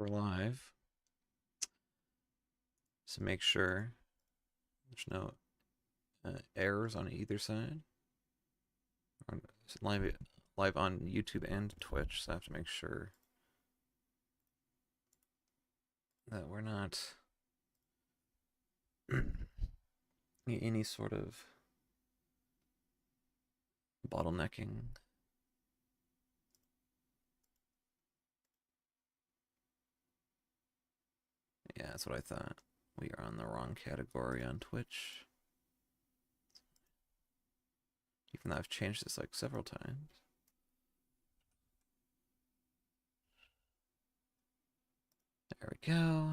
We're live. So make sure there's no errors on either side. It's live on YouTube and Twitch, so I have to make sure that we're not any sort of bottlenecking. Yeah, that's what I thought. We are on the wrong category on Twitch. Even though I've changed this like several times. There we go.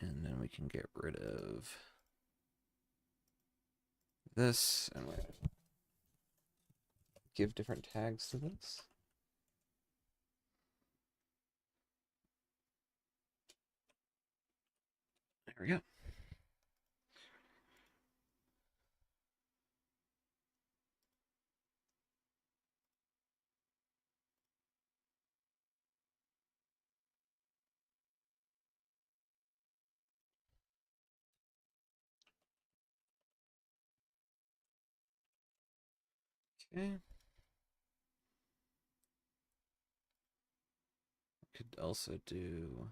And then we can get rid of this and give different tags to this. There we go. Okay. Could also do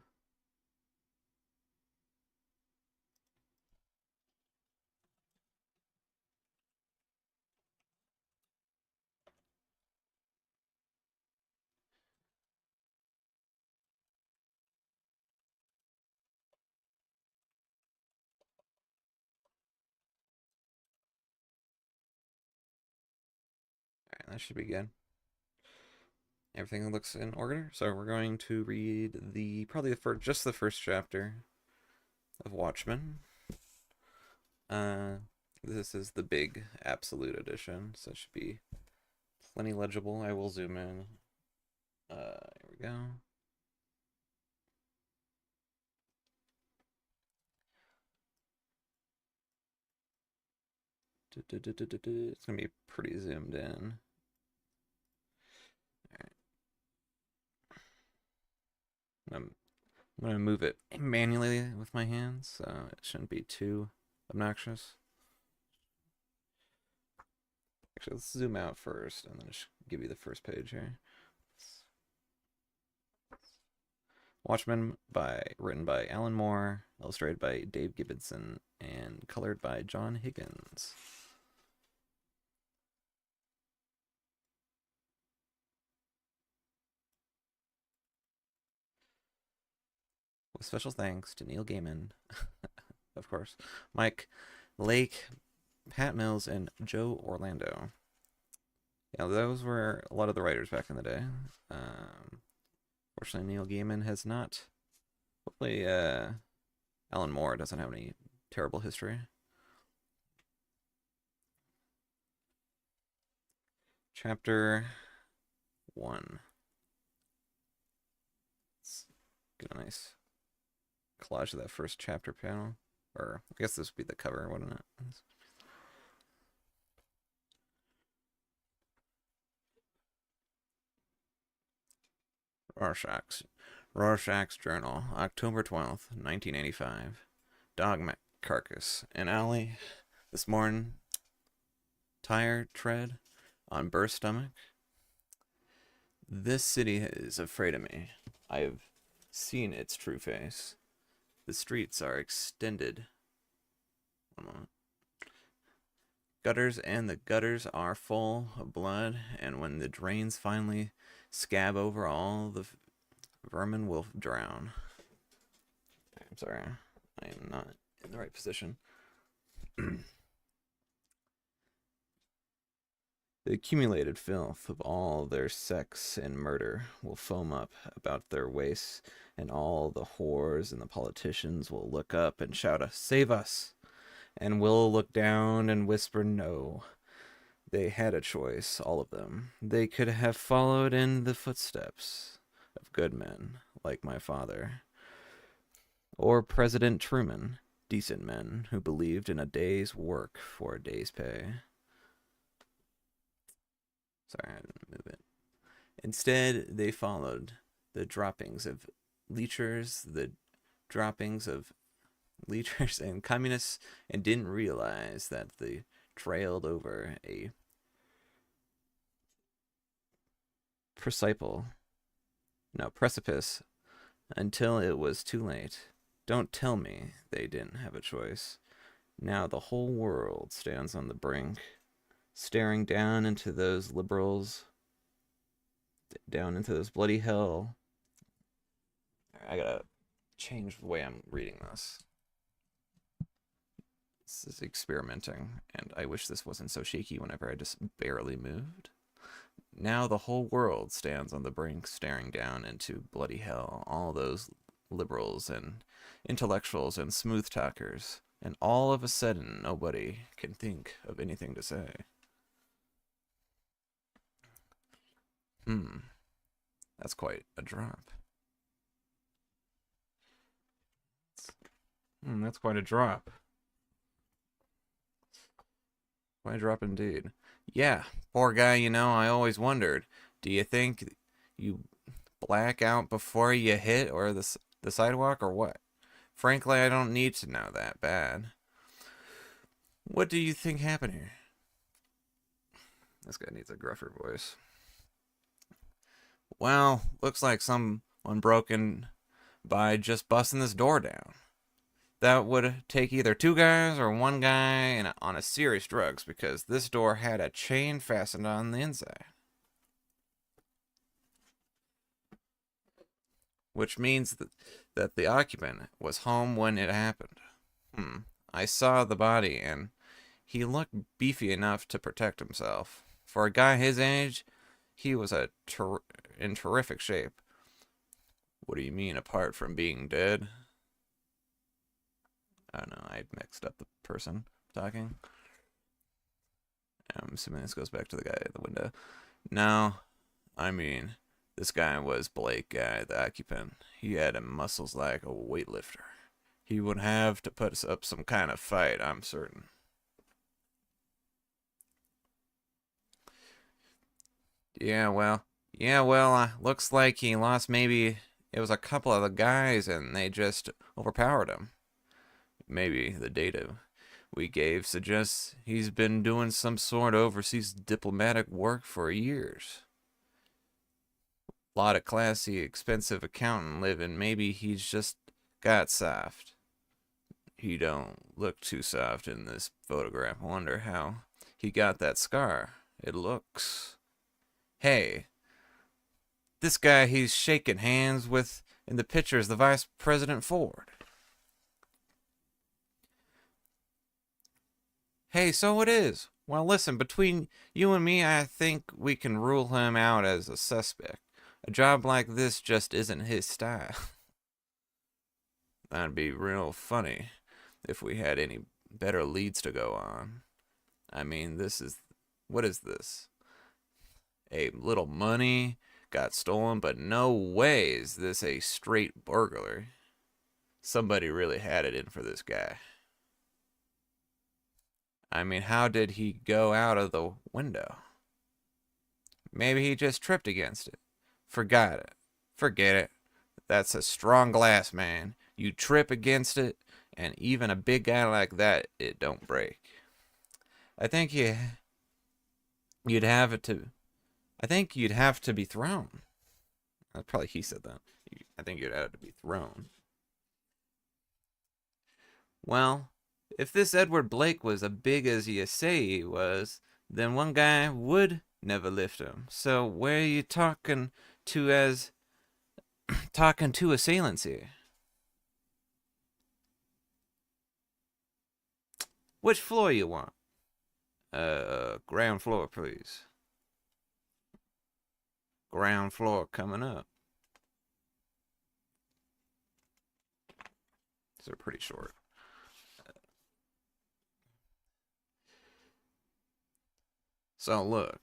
Alright, that should be good. Everything looks in order. So we're going to read probably just the first chapter of Watchmen. This is the big absolute edition, so it should be plenty legible. I will zoom in. Here we go. It's gonna be pretty zoomed in. I'm gonna move it manually with my hands, so it shouldn't be too obnoxious. Actually, let's zoom out first, and then just give you the first page here. Watchmen written by Alan Moore, illustrated by Dave Gibbonson, and colored by John Higgins. With special thanks to Neil Gaiman, of course, Mike Lake, Pat Mills, and Joe Orlando. Yeah, those were a lot of the writers back in the day. Fortunately, Neil Gaiman has not. Hopefully, Alan Moore doesn't have any terrible history. Chapter 1. Let's get a nice collage of that first chapter panel. Or, I guess this would be the cover, wouldn't it? Rorschach's Journal, October 12th, 1985. Dog carcass. An alley this morning. Tire tread on burst stomach. This city is afraid of me. I have seen its true face. The streets are extended. One moment. Gutters, and the gutters are full of blood, and when the drains finally scab over, all the vermin will drown. I'm sorry, I am not in the right position. The accumulated filth of all their sex and murder will foam up about their waists, and all the whores and the politicians will look up and shout, "Save us!" And we'll look down and whisper, "No." They had a choice, all of them. They could have followed in the footsteps of good men, like my father, or President Truman, decent men who believed in a day's work for a day's pay. Sorry, I didn't move it. Instead, they followed the droppings of the droppings of leechers and communists, and didn't realize that they trailed over a precipice, no, precipice until it was too late. Don't tell me they didn't have a choice. Now the whole world stands on the brink, staring down into those liberals, down into this bloody hell. I gotta change the way I'm reading this. This is experimenting, and I wish this wasn't so shaky whenever I just barely moved. Now the whole world stands on the brink, staring down into bloody hell. All those liberals and intellectuals and smooth talkers, and all of a sudden nobody can think of anything to say. That's quite a drop. That's quite a drop. Quite a drop indeed. Yeah, poor guy, I always wondered, do you think you black out before you hit or the sidewalk or what? Frankly, I don't need to know that bad. What do you think happened here? This guy needs a gruffer voice. Well, looks like someone broke in by just busting this door down. That would take either two guys or one guy on a serious drugs, because this door had a chain fastened on the inside. Which means that the occupant was home when it happened. I saw the body, and he looked beefy enough to protect himself. For a guy his age, he was in terrific shape. What do you mean, apart from being dead? I don't know, I mixed up the person talking. I'm assuming this goes back to the guy at the window. No, I mean, this guy was Blake Guy, the occupant. He had muscles like a weightlifter. He would have to put up some kind of fight, I'm certain. Yeah, well, looks like he lost maybe it was a couple of the guys and they just overpowered him. Maybe the data we gave suggests he's been doing some sort of overseas diplomatic work for years. A lot of classy, expensive accountant living. Maybe he's just got soft. He don't look too soft in this photograph. I wonder how he got that scar. It looks... Hey, this guy he's shaking hands with in the picture is the Vice President Ford. Hey, so it is. Well, listen, between you and me, I think we can rule him out as a suspect. A job like this just isn't his style. That'd be real funny if we had any better leads to go on. I mean, what is this? A little money got stolen, but no way is this a straight burglary. Somebody really had it in for this guy. I mean, how did he go out of the window? Maybe he just tripped against it. Forget it. That's a strong glass, man. You trip against it, and even a big guy like that, it don't break. I think you'd have to be thrown. Probably he said that. I think you'd have to be thrown. Well, if this Edward Blake was as big as you say he was, then one guy would never lift him. So where are you talking to assailants here? Which floor you want? Ground floor, please. Ground floor coming up. These are pretty short. So look,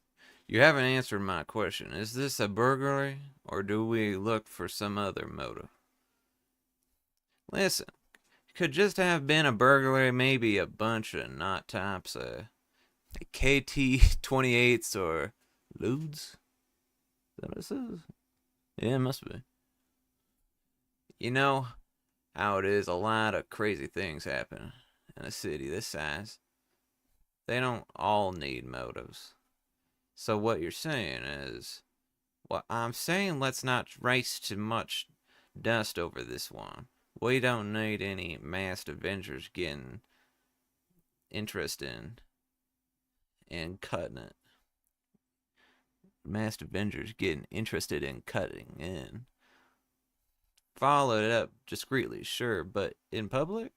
you haven't answered my question. Is this a burglary, or do we look for some other motive? Listen, it could just have been a burglary, maybe a bunch of knot tops, KT-28s or lewds. that what it says? Yeah, it must be. You know how it is, a lot of crazy things happen in a city this size. They don't all need motives. So what you're saying is, well, I'm saying let's not race too much dust over this one. We don't need any masked Avengers getting interested in cutting it. Masked Avengers getting interested in cutting in. Follow it up discreetly, sure, but in public?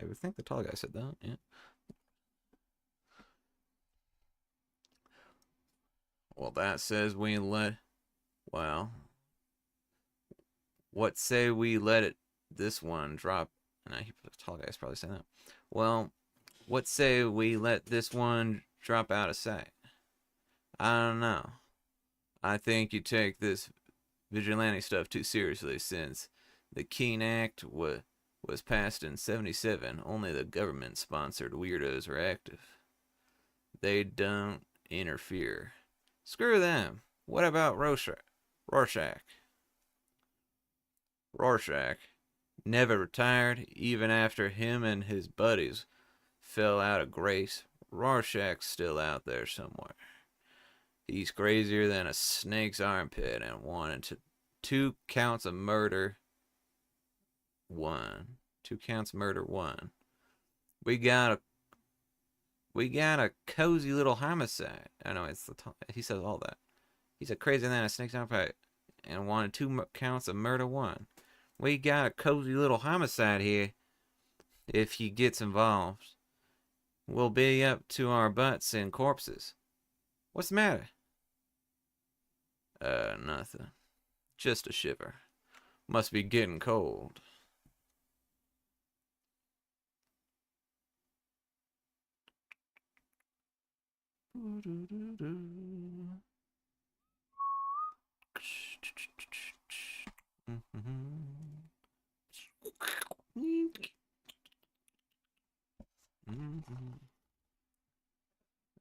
I would think the tall guy said that, yeah. Well, that says we let. Well, what say we let it. This one drop. And the tall guy's probably saying that. Well, what say we let this one drop out of sight? I don't know. I think you take this vigilante stuff too seriously since the Keene Act was passed in 77. Only the government sponsored weirdos are active. They don't interfere. Screw them. What about Rorschach? Rorschach never retired, even after him and his buddies fell out of grace. Rorschach's still out there somewhere. He's crazier than a snake's armpit and wanted 2 counts of murder. 2 counts murder 1. We got a cozy little homicide. I know he says all that. He said crazier than a snake's armpit and wanted 2 counts of murder 1. We got a cozy little homicide here. If he gets involved, we'll be up to our butts in corpses. What's the matter? Nothing. Just a shiver. Must be getting cold.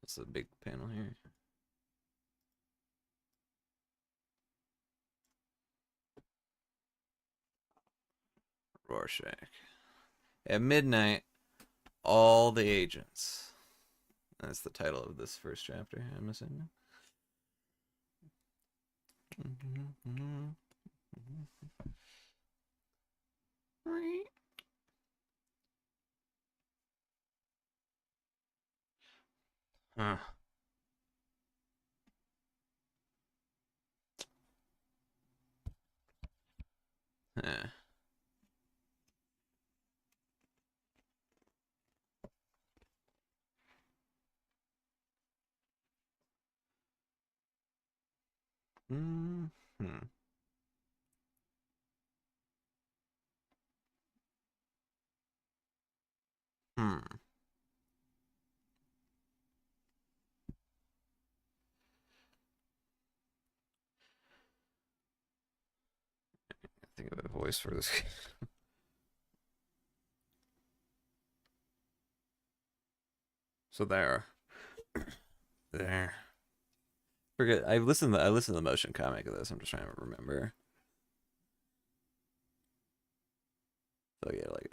That's a big panel here. Rorschach. At midnight, all the agents. That's the title of this first chapter, I'm assuming. Huh. Eh. Hmm. Hmm. Think of a voice for this. So there. Forget. I listened to the motion comic of this. I'm just trying to remember. So yeah, like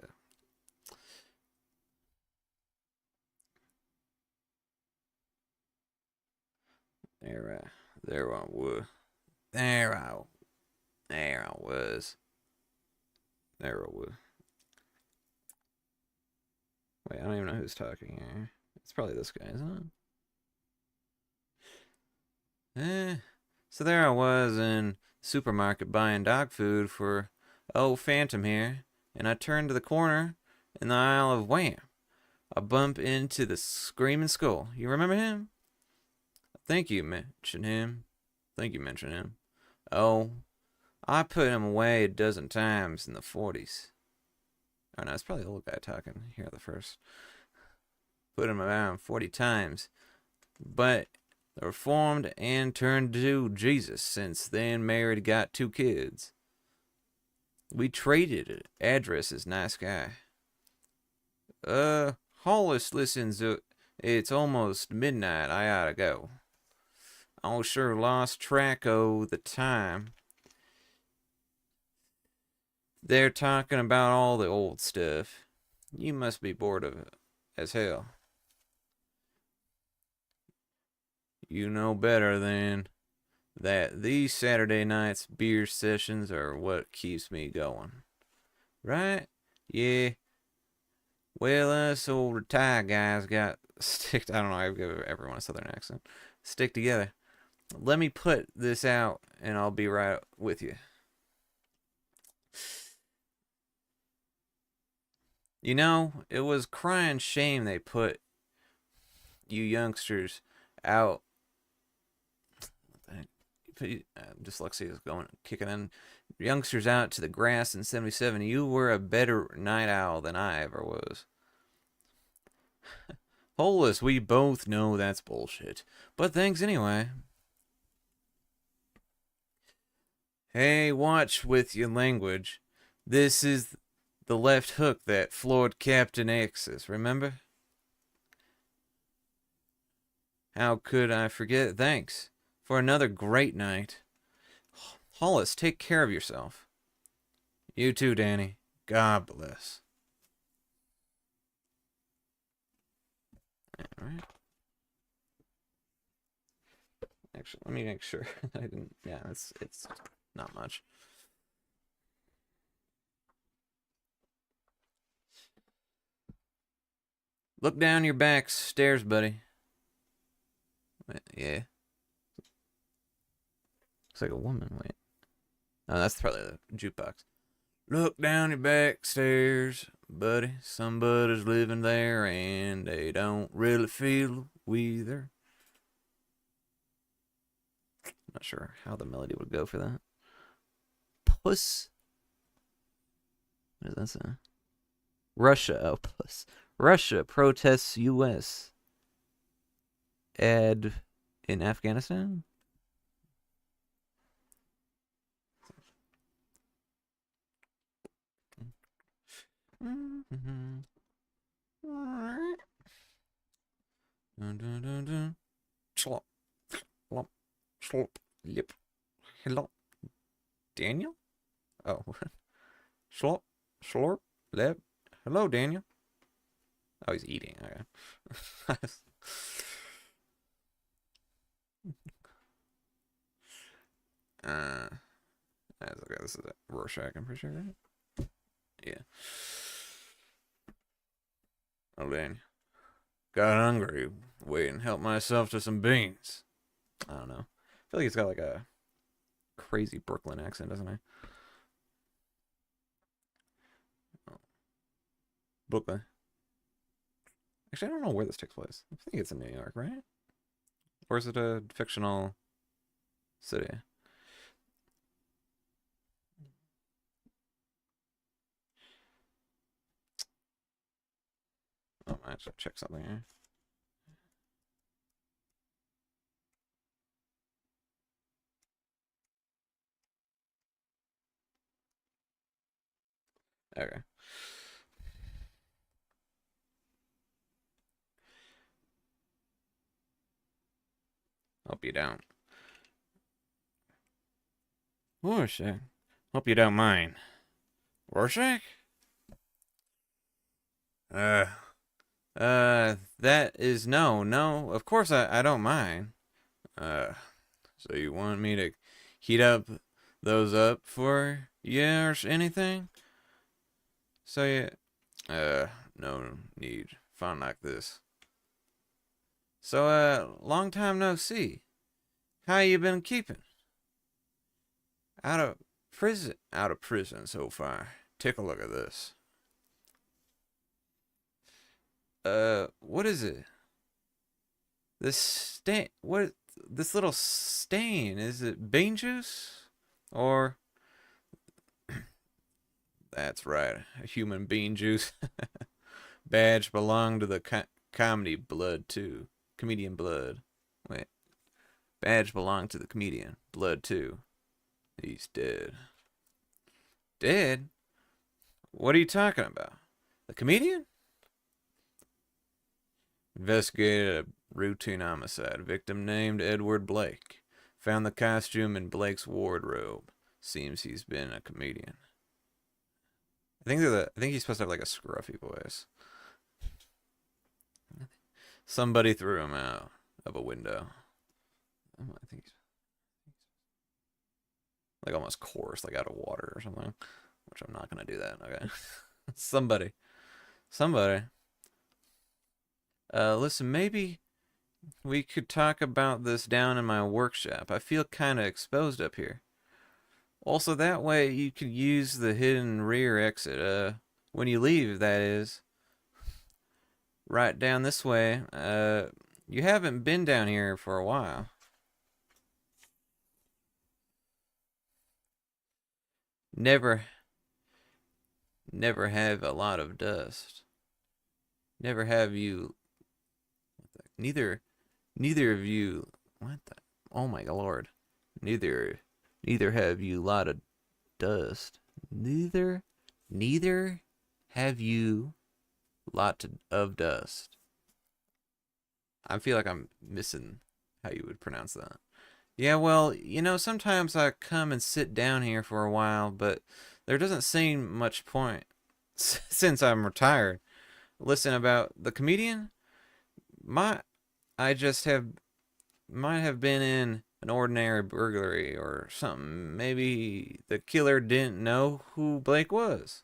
there I was. There I was. There I was. Wait, I don't even know who's talking here. It's probably this guy, isn't it? So there I was in supermarket buying dog food for old Phantom here, and I turned to the corner in the aisle of wham! I bump into the Screaming Skull. You remember him? Think you mentioned him. Oh, I put him away a dozen times in the 40s. Oh no, it's probably the old guy talking here at the first. Put him around 40 times. But reformed and turned to Jesus. Since then, married, got 2 kids. We traded addresses, nice guy. Hollis listens, it's almost midnight, I oughta go. I sure lost track of the time. They're talking about all the old stuff. You must be bored of it as hell. You know better than that these Saturday nights beer sessions are what keeps me going. Right? Yeah. Well, us old retired guys got stick. I don't know. I give everyone a southern accent. Stick together. Let me put this out, and I'll be right with you. You know, it was crying shame they put you youngsters out. Dyslexia is going kicking in. Youngsters out to the grass in '77. You were a better night owl than I ever was. Hollis, we both know that's bullshit. But thanks anyway. Hey, watch with your language. This is the left hook that floored Captain X's, remember? How could I forget? Thanks for another great night. Hollis, take care of yourself. You too, Danny. God bless. Alright. Actually, let me make sure I didn't. Yeah, it's not much. Look down your back stairs, buddy. Yeah. Looks like a woman. Wait. Oh, that's probably the jukebox. Look down your back stairs, buddy. Somebody's living there and they don't really feel either. Not sure how the melody would go for that. Puss. What does that say? Russia. Oh, puss. Russia protests U.S. ad in Afghanistan? Mm-hmm. Dun, dun, dun, dun. Slop, slop, slop, lip. Hello, Daniel? Oh, slop, slorp, lip. Hello, Daniel. Oh, he's eating. Okay. uh, okay, this is a Rorschach, I'm pretty sure, right? Yeah. Oh, Daniel. Got hungry. Wait and help myself to some beans. I don't know. I feel like he's got like a crazy Brooklyn accent, doesn't he? Oh, Brooklyn. Actually, I don't know where this takes place. I think it's in New York, right? Or is it a fictional city? Oh, I should check something here. Okay. Hope you don't. Rorschach. Hope you don't mind. Rorschach? Uh, that is no. Of course I don't mind. Uh, so you want me to heat up those up for you or anything? So yeah, no need. Fun like this. So long time no see. How you been keeping? Out of prison so far. Take a look at this. What is it? This stain. What? This little stain. Is it bean juice? Or that's right, a human bean juice. Badge belonged to the comedy blood too. Comedian blood. Wait. Badge belonged to the comedian blood too. He's dead. Dead? What are you talking about? The comedian? Investigated Routine homicide. Victim named Edward Blake. Found the costume in Blake's wardrobe. Seems he's been a comedian. I think he's supposed to have like a scruffy voice. Somebody threw him out of a window. I think he's like almost coarse, like out of water or something. Which I'm not gonna do that. Okay. Somebody. Somebody. Listen, maybe we could talk about this down in my workshop. I feel kind of exposed up here. Also, that way you could use the hidden rear exit. When you leave, that is. Right down this way. You haven't been down here for a while. Never, never have a lot of dust. Never have you. Neither of you. What the? Oh my lord. Neither have you lot of dust. Neither have you lot of dust. I feel like I'm missing how you would pronounce that. Yeah, well, sometimes I come and sit down here for a while, but there doesn't seem much point since I'm retired. Listen, about the comedian, my I just have might have been in an ordinary burglary or something. Maybe the killer didn't know who Blake was.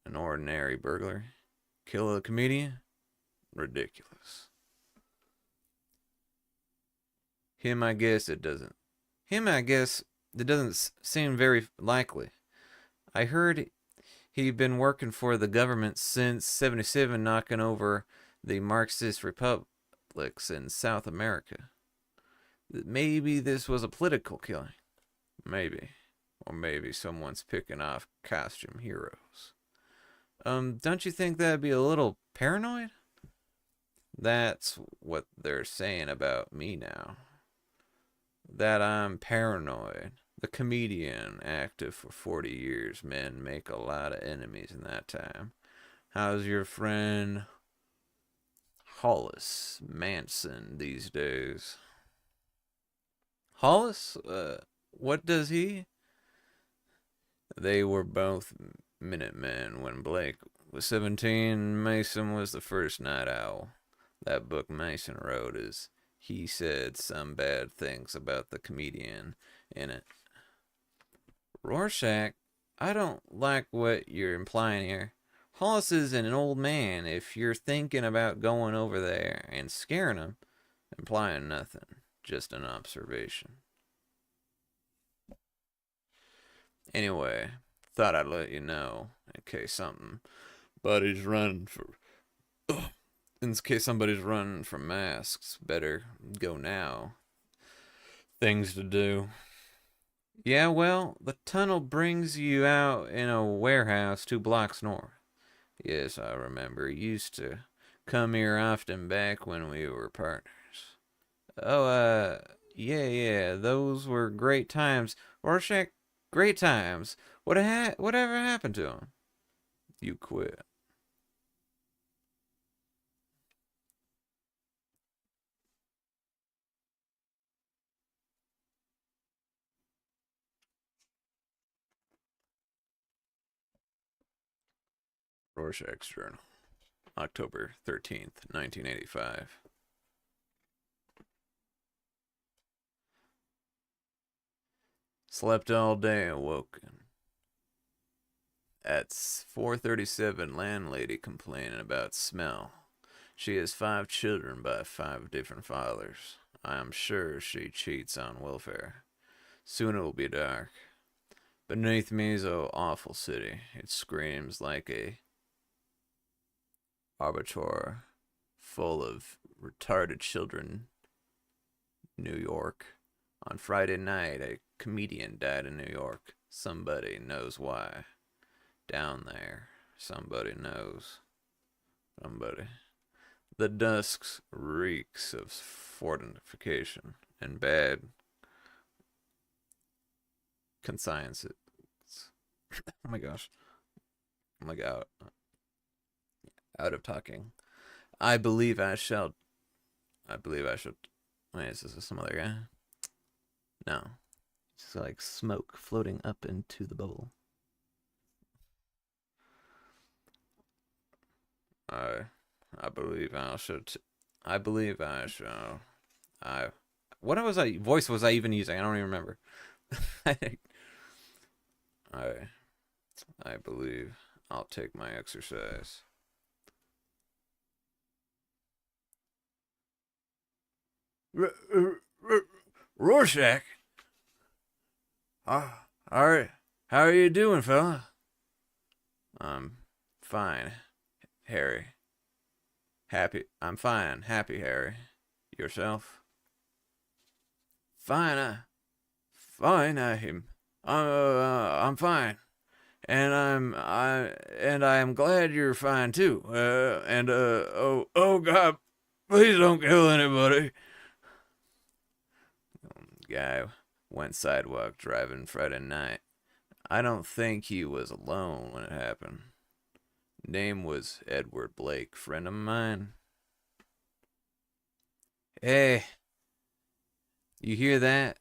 An ordinary burglar. Kill a comedian? Ridiculous. Him, I guess it doesn't. Him, I guess it doesn't seem very likely. I heard he'd been working for the government since 77, knocking over the Marxist republics in South America. Maybe this was a political killing. Maybe. Or maybe someone's picking off costume heroes. Don't you think that'd be a little paranoid? That's what they're saying about me now. That I'm paranoid. The comedian, active for 40 years, men make a lot of enemies in that time. How's your friend Hollis Manson these days? Hollis? What does he? They were both Minutemen when Blake was 17. Mason was the first night owl. That book Mason wrote is he said some bad things about the comedian in it. Rorschach, I don't like what you're implying here. Hollis is an old man. If you're thinking about going over there and scaring him, implying nothing, just an observation. Anyway, thought I'd let you know in case somebody's running for in case somebody's running from masks. Better go now. Things to do. Yeah, well, the tunnel brings you out in a warehouse 2 blocks north. Yes, I remember. Used to come here often back when we were partners. Oh, yeah, those were great times. Rorschach, great times. Whatever happened to him? You quit. Rorschach's Journal, October 13th, 1985. Slept all day awoken. At 4:37, landlady complaining about smell. She has 5 children by 5 different fathers. I am sure she cheats on welfare. Soon it will be dark. Beneath me is a awful city. It screams like a abattoir full of retarded children. New York. On Friday night, a comedian died in New York. Somebody knows why. Down there, somebody knows. Somebody. The dusk reeks of fortification and bad conscience. Oh my gosh. I'm like out of talking. I believe I believe I should. Wait, is this some other guy? No. It's like smoke floating up into the bubble. I, I believe I should. I believe I shall. I. What voice was I even using? I don't even remember. I. I believe I'll take my exercise. Rorschach. All right. How are you doing, fella? I'm fine, Harry. Happy. I'm fine. Happy, Harry. Yourself? Fine. Fine. I'm fine, and I am glad you're fine too. Oh God, please don't kill anybody. Guy went sidewalk driving Friday night. I don't think he was alone when it happened. Name was Edward Blake, friend of mine. Hey, you hear that?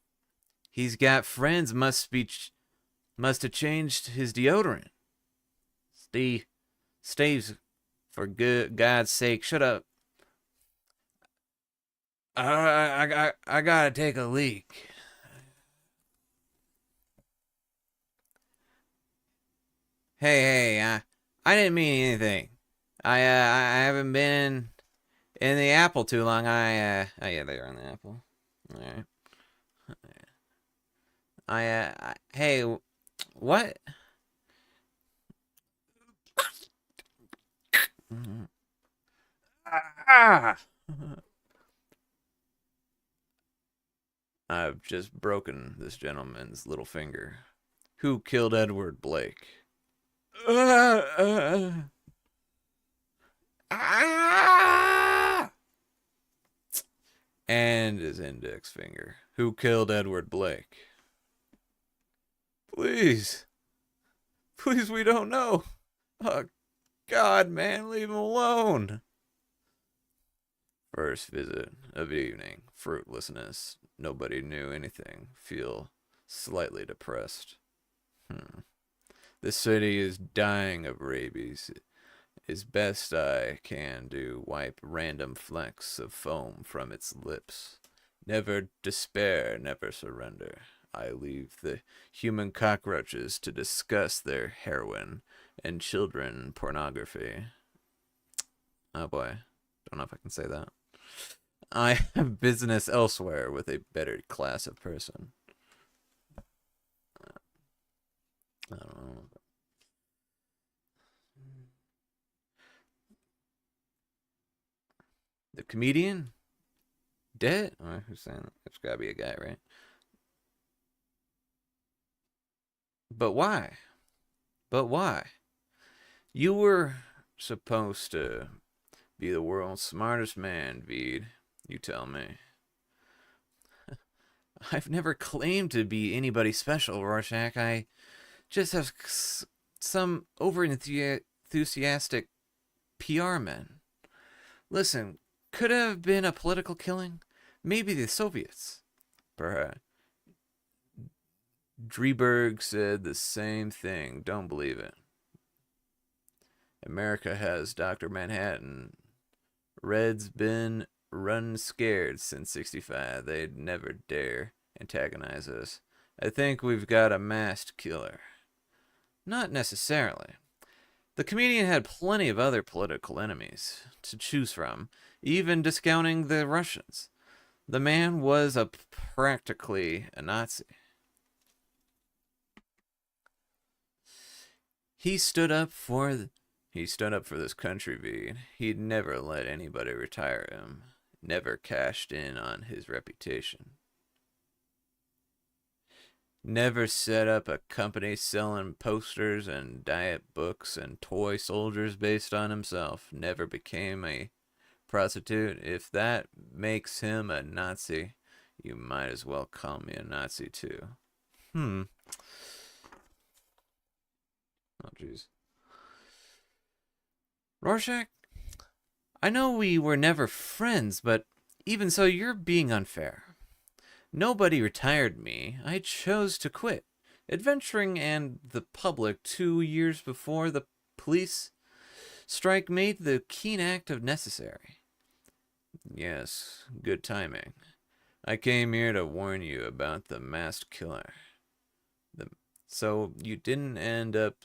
He's got friends. Must have changed his deodorant. Steve's, for good God's sake, shut up. I gotta take a leak. Hey, I didn't mean anything. I haven't been in the apple too long. Oh yeah, they are in the apple. All right. Hey, what? Ah! I've just broken this gentleman's little finger. Who killed Edward Blake? Ah! And his index finger. Who killed Edward Blake? Please. Please, we don't know. Oh, God, man, leave him alone. First visit of evening. Fruitlessness. Nobody knew anything. Feel slightly depressed. The city is dying of rabies. As best I can do, wipe random flecks of foam from its lips. Never despair, never surrender. I leave the human cockroaches to discuss their heroin and children pornography. Oh boy, don't know if I can say that. I have business elsewhere with a better class of person. I don't know. The comedian? Dead? Oh, who's saying that? It's gotta be a guy, right? But why? But why? You were supposed to be the world's smartest man, Veed. You tell me. I've never claimed to be anybody special, Rorschach. I just have some over enthusiastic PR men. Listen, could have been a political killing. Maybe the Soviets. Perhaps. Drieberg said the same thing. Don't believe it. America has Dr. Manhattan. Red's been run scared since 65. They'd never dare antagonize us. I think we've got a masked killer. Not necessarily. The comedian had plenty of other political enemies to choose from, even discounting the Russians. The man was practically a Nazi. He stood up for this country, V. He'd never let anybody retire him. Never cashed in on his reputation. Never set up a company selling posters and diet books and toy soldiers based on himself. Never became a prostitute. If that makes him a Nazi, you might as well call me a Nazi too. Oh, jeez. Rorschach, I know we were never friends, but Even so, you're being unfair. Nobody retired me. I chose to quit, adventuring and the public 2 years before the police strike made the keen act of necessary. Yes, good timing. I came here to warn you about the masked killer. The, so you didn't end up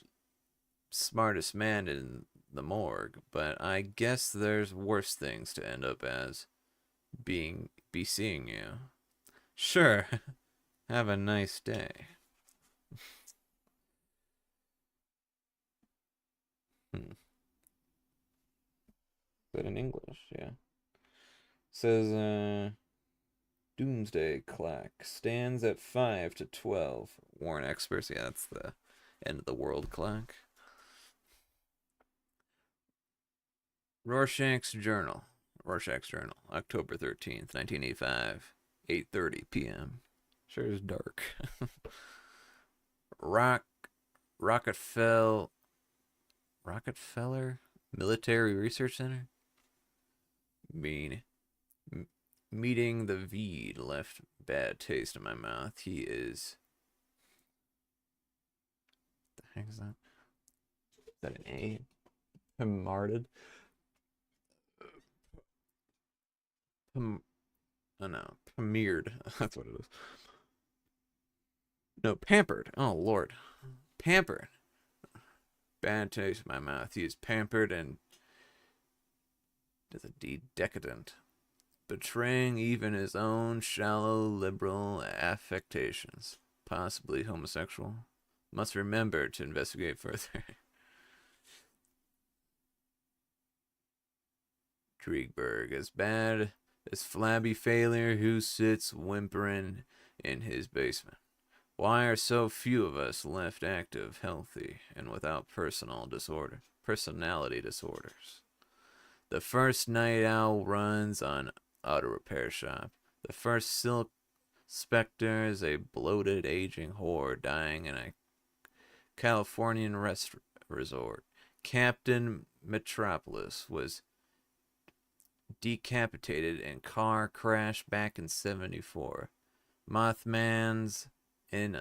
smartest man in the morgue, but I guess there's worse things to end up as be seeing you. Sure. Have a nice day. Hmm. But in English, yeah. Says Doomsday Clock stands at 5 to 12. Warn experts, yeah, that's the end of the world clock. Rorschach's Journal. Rorschach's Journal, October 13th, 1985, 8:30 p.m. Sure is dark. Rock Rockefeller Rockefeller Military Research Center. Mean meeting the Veed left bad taste in my mouth. He is. What the heck is that? Is that an A? Pemarded? Oh no, premiered. That's what it is. No, pampered. Oh lord, pampered. Bad taste in my mouth. He is pampered and is a decadent, betraying even his own shallow liberal affectations. Possibly homosexual. Must remember to investigate further. Driegberg, as bad as flabby failure who sits whimpering in his basement. Why are so few of us left active, healthy, and without personality disorders? The first night owl runs on auto repair shop. The first silk specter is a bloated, aging whore dying in a Californian resort. Captain Metropolis was decapitated in car crash back in 74. Mothman's in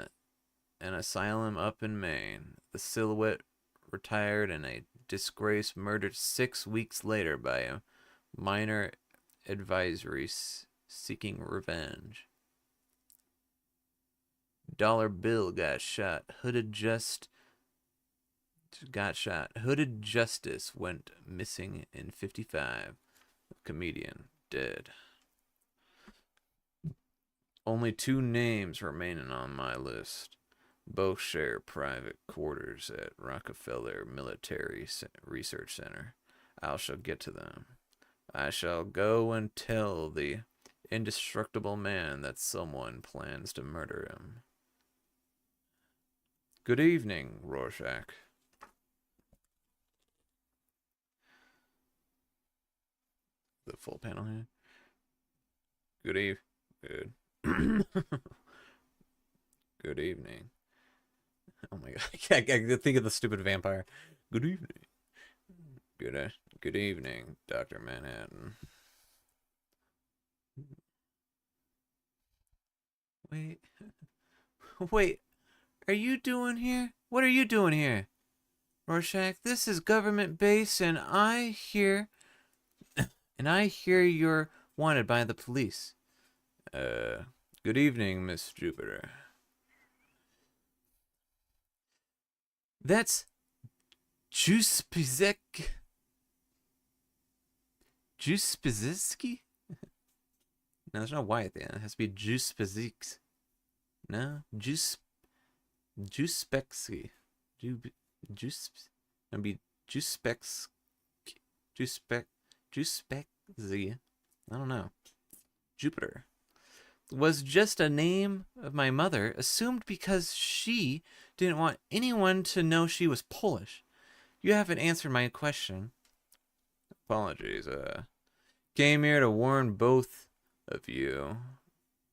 an asylum up in Maine. The silhouette retired in a disgrace, murdered 6 weeks later by a minor advisory seeking revenge. Dollar Bill got shot. Hooded Justice went missing in 55. Comedian dead. Only 2 names remaining on my list. Both share private quarters at Rockefeller Military Research Center. I shall get to them. I shall go and tell the indestructible man that someone plans to murder him. Good evening, Rorschach. The full panel here. Good. Good evening. Oh my god, I can think of the stupid vampire. Good evening. Good evening, Dr. Manhattan. Wait. Wait. Are you doing here? What are you doing here? Rorschach, this is government base and I hear you're wanted by the police. Good evening, Miss Jupiter. That's Juspizek. Juspizitsky? No, there's no Y at the end. It has to be Juspiziks. No? Juspexky. It'd be Juspex. Juspexy. I don't know. Jupiter. Was just a name of my mother, assumed because she didn't want anyone to know she was Polish. You haven't answered my question. Apologies. Came here to warn both of you.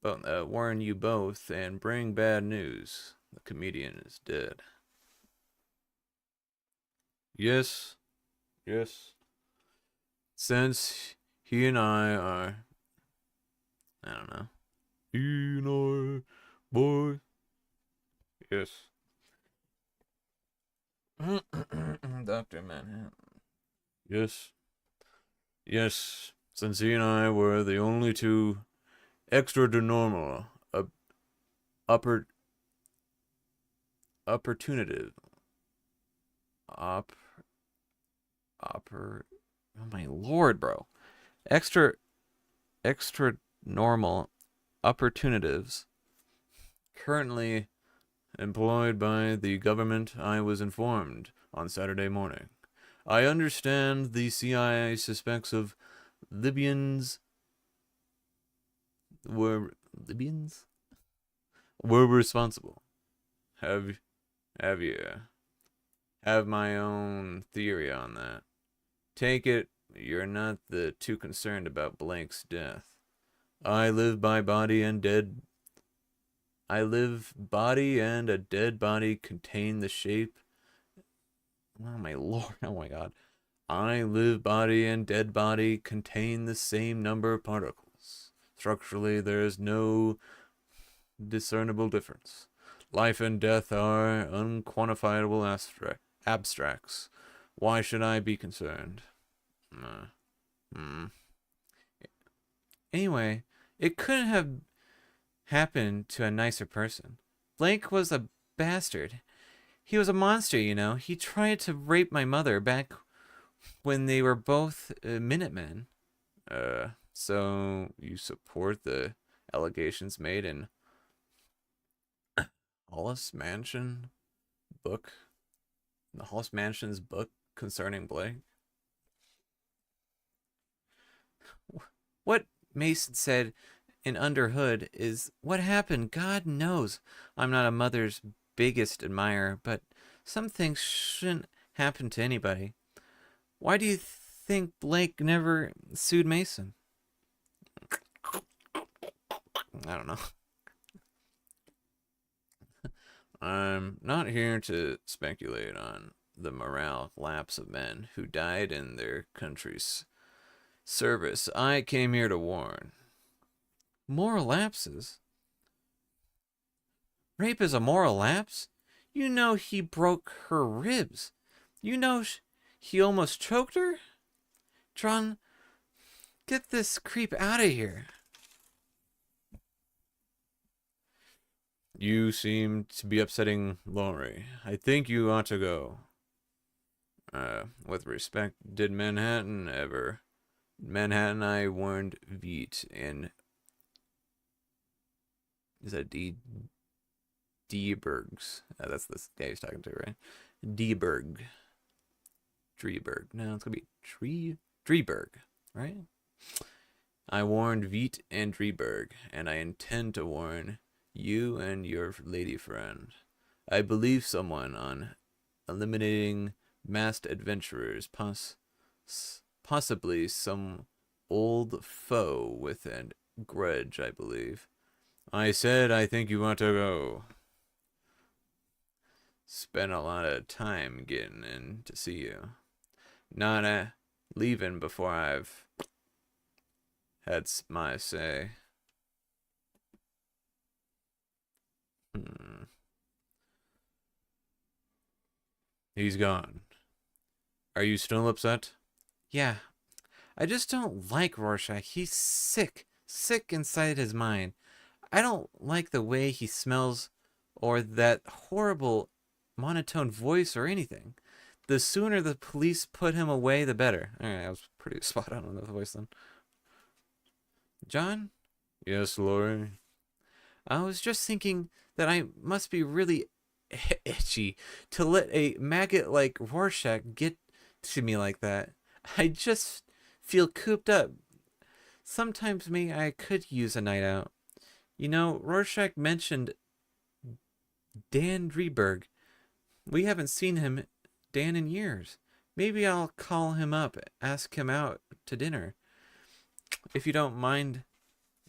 Warn you both and bring bad news. The comedian is dead. Yes. Since he and I are I don't know. Enoy, boy. Yes. Dr. Manhattan. Yes. Yes. Since he and I were the only two extranormal, upper, opportunitive, op, oper, oh my lord, bro. Extra normal opportunities currently employed by the government, I was informed on Saturday morning. I understand the CIA suspects of Libyans were Libyans were responsible. Have have you have my own theory on that. Take it you're not the too concerned about Blank's death. I live by body and dead I live body and a dead body contain the shape. Oh my lord, oh my god. I live body and dead body contain the same number of particles. Structurally, there is no discernible difference. Life and death are unquantifiable abstracts. Why should I be concerned? Hmm. Anyway, it couldn't have happened to a nicer person. Blank was a bastard. He was a monster, you know. He tried to rape my mother back when they were both Minutemen. So you support the allegations made in Hollis Mansion book, the Hollis Mansion's book concerning Blake? What Mason said in Underhood is what happened. God knows I'm not a mother's biggest admirer, but some things shouldn't happen to anybody. Why do you think Blake never sued Mason? I don't know. I'm not here to speculate on the morale lapse of men who died in their country's service. I came here to warn. Moral lapses? Rape is a moral lapse? You know he broke her ribs. You know he almost choked her? John, get this creep out of here. You seem to be upsetting Laurie. I think you ought to go. With respect, did Manhattan ever? Manhattan, I warned Veet and is that Diebergs? That's the guy he's talking to, right? Dieberg. Dreberg. No, it's gonna be Dreberg, right? I warned Veet and Dreberg, and I intend to warn you and your lady friend. I believe someone on eliminating masked adventurers, possibly some old foe with a grudge, I believe. I said I think you want to go. Spent a lot of time getting in to see you. Not leaving before I've had my say. He's gone. Are you still upset? Yeah. I just don't like Rorschach. He's sick. Sick inside his mind. I don't like the way he smells or that horrible monotone voice or anything. The sooner the police put him away, the better. Alright, I was pretty spot on the voice then. John? Yes, Laurie? I was just thinking that I must be really itchy to let a maggot like Rorschach get to me like that. I just feel cooped up. Sometimes maybe I could use a night out. You know, Rorschach mentioned Dan Dreberg. We haven't seen him, Dan, in years. Maybe I'll call him up, ask him out to dinner. If you don't mind,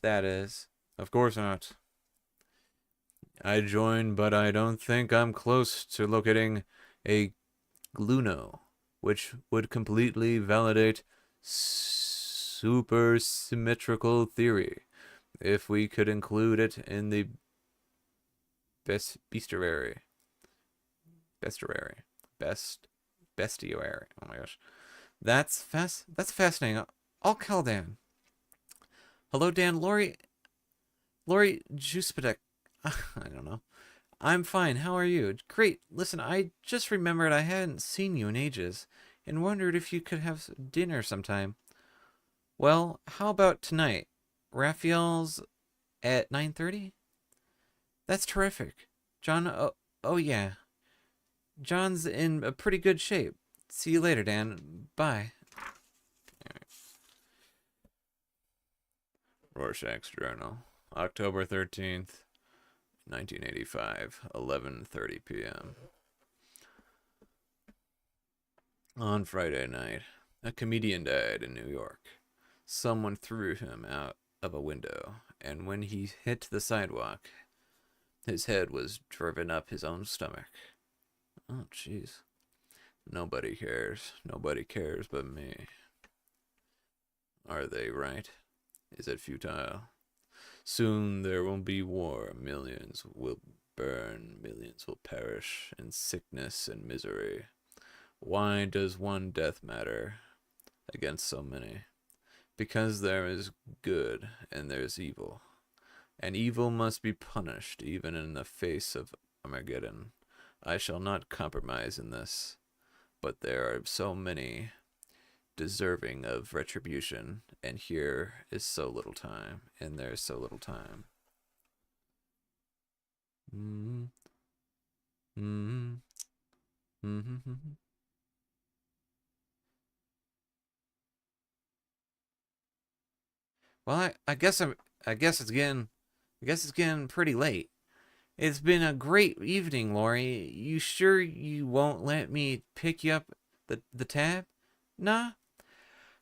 that is. Of course not. I joined, but I don't think I'm close to locating a Gluno, which would completely validate supersymmetrical theory. if we could include it in the bestiary. Bestiary. Best bestiary. Oh my gosh. That's fascinating. I'll call Dan. Hello, Dan. Lori Juspadek. I don't know. I'm fine. How are you? Great. Listen, I just remembered I hadn't seen you in ages and wondered if you could have dinner sometime. Well, how about tonight? Raphael's at 9:30? That's terrific. John, oh yeah. John's in a pretty good shape. See you later, Dan. Bye. Rorschach's Journal, October 13th, 1985, 11:30 p.m. On Friday night, a comedian died in New York. Someone threw him out of a window, and when he hit the sidewalk, his head was driven up his own stomach. Oh, jeez. Nobody cares. Nobody cares but me. Are they right? Is it futile? Soon there will be war. Millions will burn. Millions will perish in sickness and misery. Why does one death matter against so many? Because there is good and there is evil. And evil must be punished even in the face of Armageddon. I shall not compromise in this, but there are so many deserving of retribution, and here is so little time, and there is so little time. Mm-hmm. Mm-hmm. Mm-hmm. Well, I guess it's getting pretty late. It's been a great evening, Lori. You sure you won't let me pick you up the tab? Nah,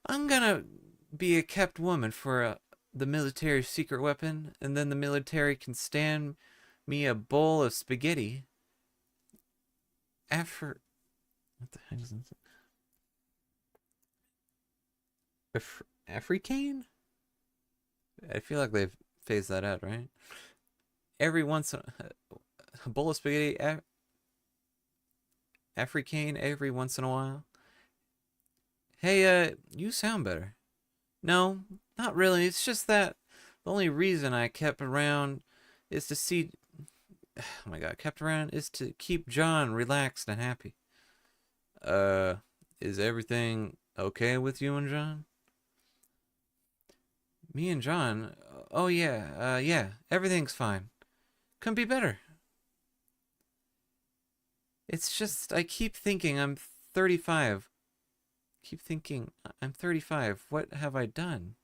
I'm gonna be a kept woman for the military secret weapon, and then the military can stand me a bowl of spaghetti after. What the heck is this? Africane? I feel like they've phased that out, right? Every once in a bowl of spaghetti, Africane every once in a while. Hey, you sound better. No, not really. It's just that the only reason I kept around is to see. Oh my god, kept around is to keep John relaxed and happy. Uh, is everything okay with you and John? Me and John? Oh yeah, yeah, everything's fine. Couldn't be better. It's just I keep thinking I'm 35. Keep thinking I'm 35. What have I done?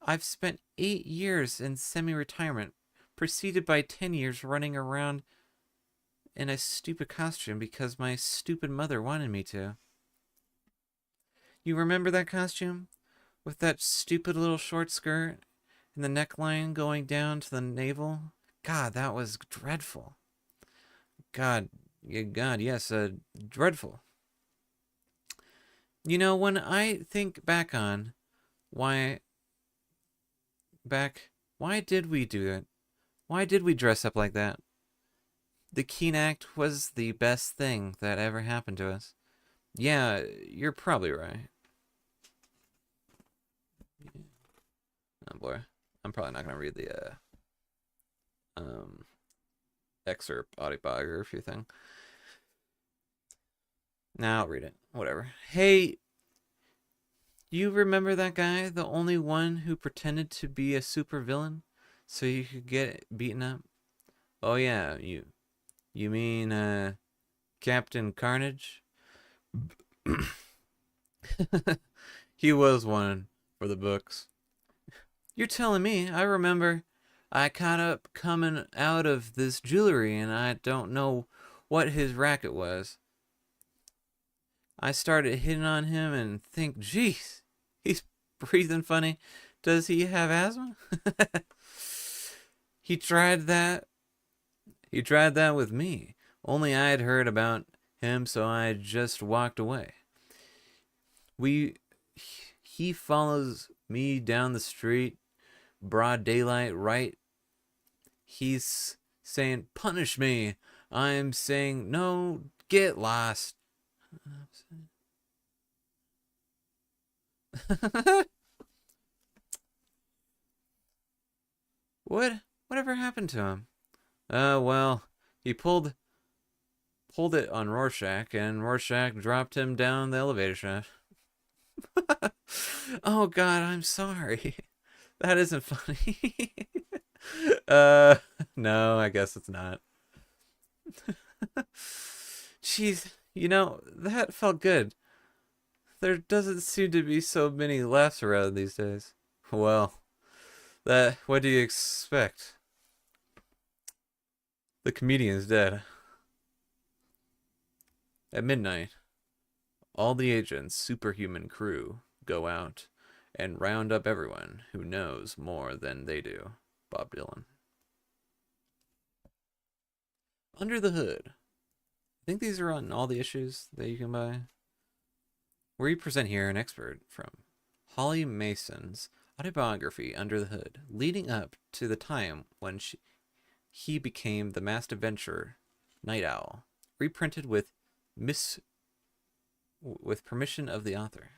I've spent 8 years in semi-retirement, preceded by 10 years running around in a stupid costume because my stupid mother wanted me to. You remember that costume? With that stupid little short skirt and the neckline going down to the navel? God, that was dreadful. God, God, yes, dreadful. You know, when I think back on why why did we do it? Why did we dress up like that? The Keen Act was the best thing that ever happened to us. Yeah, you're probably right. Oh boy, I'm probably not gonna read the um excerpt autobiography thing. Nah, I'll read it. Whatever. Hey, you remember that guy, the only one who pretended to be a supervillain so you could get beaten up? Oh yeah, you mean Captain Carnage? He was one for the books. You're telling me. I remember I caught up coming out of this jewelry and I don't know what his racket was. I started hitting on him and think, geez, he's breathing funny. Does he have asthma? he tried that. He tried that with me. Only I'd heard about him, so I just walked away. We he follows me down the street broad daylight, right? He's saying, punish me. I'm saying, no, get lost. Whatever happened to him? Well, he pulled it on Rorschach, and Rorschach dropped him down the elevator shaft. Oh God, I'm sorry. That isn't funny. uh, no, I guess it's not. Jeez, that felt good. There doesn't seem to be so many laughs around these days. Well, what do you expect? The comedian's dead. At midnight, all the agents' superhuman crew go out and round up everyone who knows more than they do. Bob Dylan. Under the Hood. I think these are on all the issues that you can buy. We present here an expert from Holly Mason's autobiography, Under the Hood, leading up to the time when he became the masked adventurer, Night Owl, reprinted with permission of the author.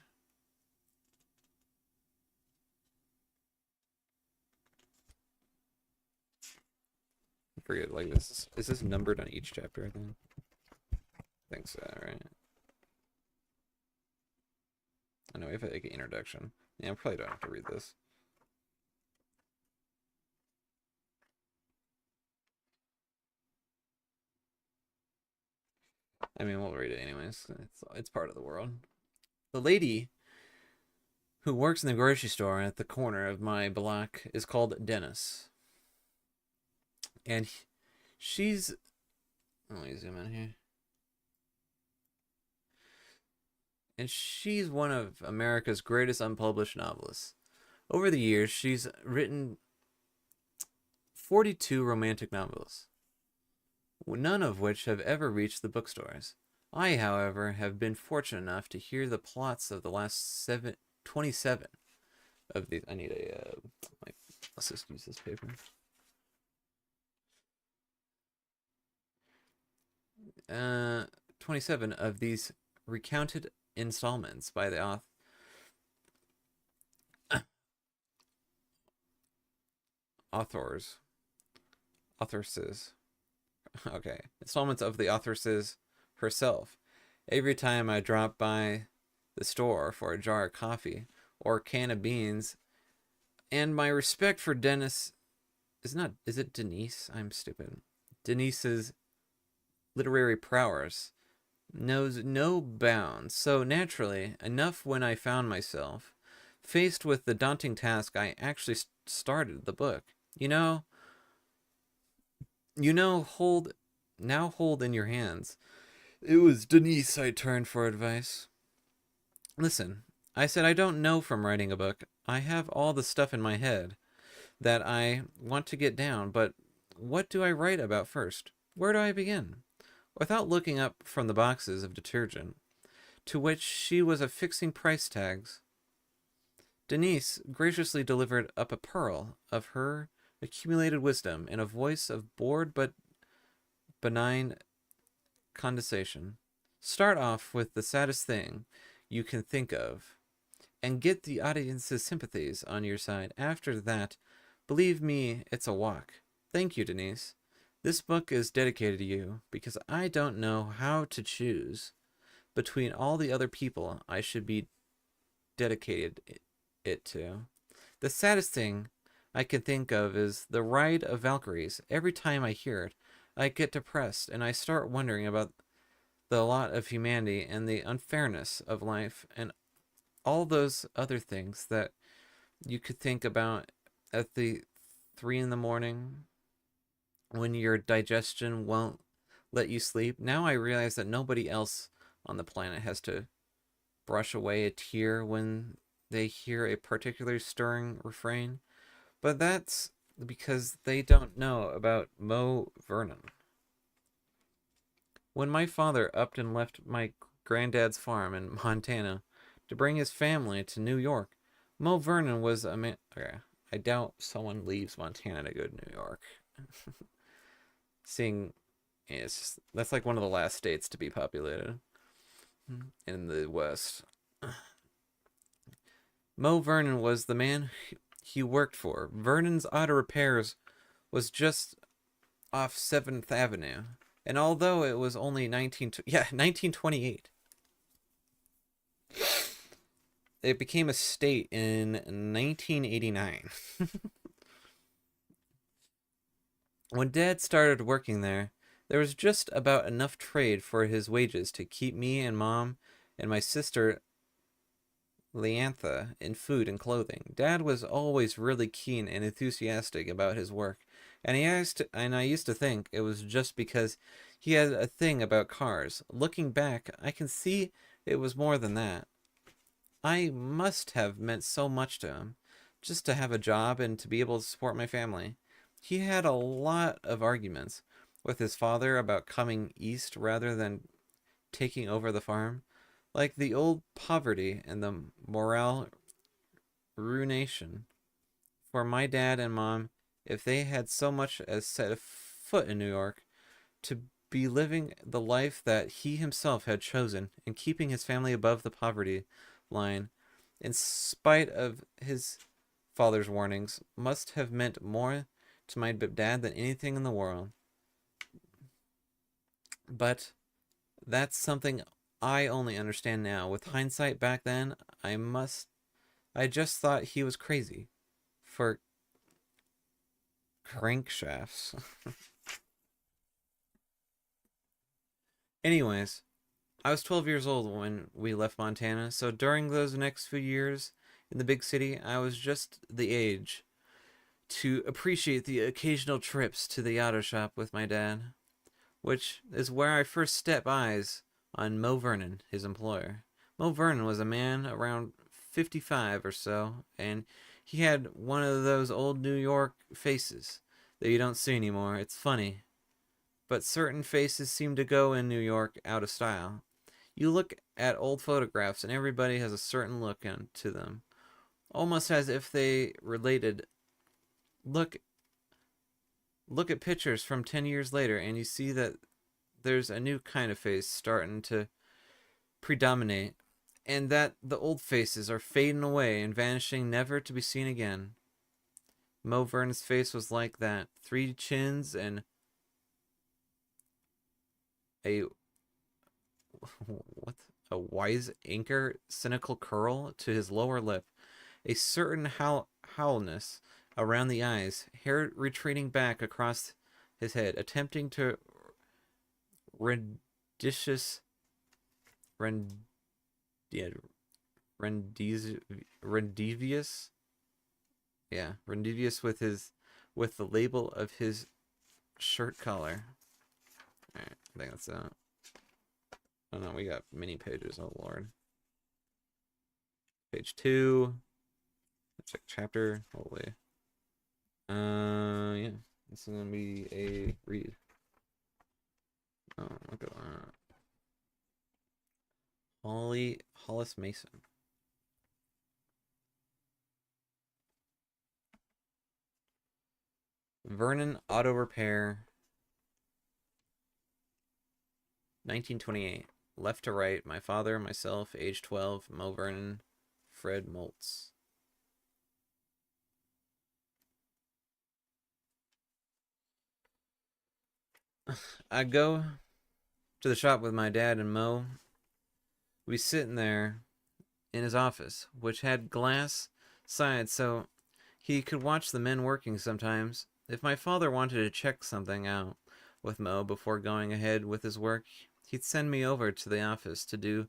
I forget, like, this is this numbered on each chapter, I think so, right? I know we have like an introduction. Yeah, I probably don't have to read this. I mean, we'll read it anyways. It's part of the world. The lady who works in the grocery store at the corner of my block is called Dennis. And she's... Let me zoom in here. And she's one of America's greatest unpublished novelists. Over the years, she's written 42 romantic novels, none of which have ever reached the bookstores. I, however, have been fortunate enough to hear the plots of the last 27 of these. I need let's just use this paper. 27 of these recounted installments by the authors. Okay, installments of the authoress herself. Every time I drop by the store for a jar of coffee or a can of beans, and my respect for Dennis is it Denise? I'm stupid. Denise's literary prowess knows no bounds. So naturally enough, when I found myself faced with the daunting task, I actually started the book. Hold in your hands. It was Denise I turned for advice. Listen, I said, I don't know from writing a book. I have all the stuff in my head that I want to get down, but what do I write about first? Where do I begin? Without looking up from the boxes of detergent, to which she was affixing price tags, Denise graciously delivered up a pearl of her accumulated wisdom in a voice of bored but benign condescension. Start off with the saddest thing you can think of and get the audience's sympathies on your side. After that, believe me, it's a walk. Thank you, Denise. This book is dedicated to you because I don't know how to choose between all the other people I should be dedicated it to. The saddest thing I can think of is the Ride of Valkyries. Every time I hear it, I get depressed and I start wondering about the lot of humanity and the unfairness of life and all those other things that you could think about at the 3 a.m. when your digestion won't let you sleep. Now I realize that nobody else on the planet has to brush away a tear when they hear a particularly stirring refrain. But that's because they don't know about Mo Vernon. When my father upped and left my granddad's farm in Montana to bring his family to New York, Mo Vernon was a man. Okay, I doubt someone leaves Montana to go to New York. Seeing it's just, that's like one of the last states to be populated in the West. Mo Vernon was the man he worked for. Vernon's Auto Repairs was just off 7th Avenue. And although it was only 1928, it became a state in 1989. When Dad started working there was just about enough trade for his wages to keep me and Mom and my sister Leantha in food and clothing. Dad was always really keen and enthusiastic about his work, and I used to think it was just because he had a thing about cars. Looking back, I can see it was more than that. I must have meant so much to him, just to have a job and to be able to support my family. He had a lot of arguments with his father about coming east rather than taking over the farm, like the old poverty and the moral ruination. For my dad and mom, if they had so much as set a foot in New York, to be living the life that he himself had chosen and keeping his family above the poverty line, in spite of his father's warnings, must have meant more to my dad than anything in the world. But that's something I only understand now. With hindsight back then, I just thought he was crazy for crankshafts. Anyways, I was 12 years old when we left Montana, so during those next few years in the big city, I was just the age to appreciate the occasional trips to the auto shop with my dad, which is where I first stepped eyes on Mo Vernon, his employer. Mo Vernon was a man around 55 or so, and he had one of those old New York faces that you don't see anymore. It's funny, but certain faces seem to go in New York out of style. You look at old photographs, and everybody has a certain look to them, almost as if they related. Look, look at pictures from 10 years later, and you see that there's a new kind of face starting to predominate, and that the old faces are fading away and vanishing, never to be seen again. Mo Vernon's face was like that. 3 chins and a what a wise anchor cynical curl to his lower lip, a certain howlness around the eyes, hair retreating back across his head, attempting to renditious rend yeah, rendivious rendivious with the label of his shirt collar. All right, I think that's it. Oh no, we got many pages. Oh lord. Page 2. Check chapter. Holy. Yeah. This is gonna be a read. Oh, look at that. Hollis Mason. Vernon Auto Repair. 1928. Left to right. My father, myself, age 12. Mo Vernon, Fred Moltz. I go to the shop with my dad and Mo. We sitting there in his office, which had glass sides so he could watch the men working sometimes. If my father wanted to check something out with Mo before going ahead with his work, he'd send me over to the office to do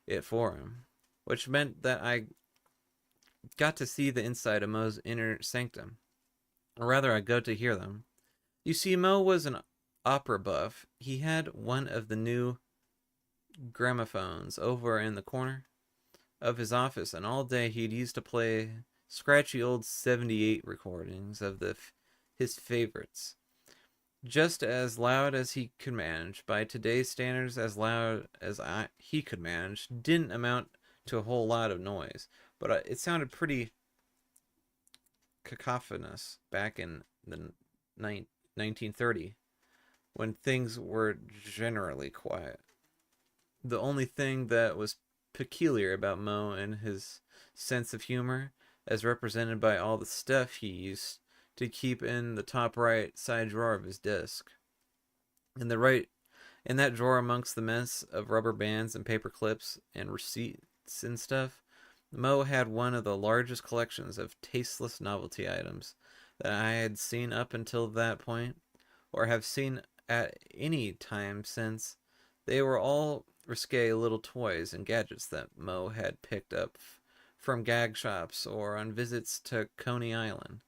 it for him, which meant that I got to see the inside of Mo's inner sanctum. Or rather, I got to hear them. You see, Mo was an opera buff. He had one of the new gramophones over in the corner of his office, and all day he'd used to play scratchy old 78 recordings of his favorites. Just as loud as he could manage. By today's standards, as loud as he could manage. Didn't amount to a whole lot of noise, but it sounded pretty cacophonous back in the 1930, when things were generally quiet. The only thing that was peculiar about Moe and his sense of humor, as represented by all the stuff he used to keep in the top right side drawer of his desk. In that drawer amongst the mess of rubber bands and paper clips and receipts and stuff, Moe had one of the largest collections of tasteless novelty items that I had seen up until that point, or have seen at any time since. They were all risque little toys and gadgets that Moe had picked up from gag shops or on visits to Coney Island.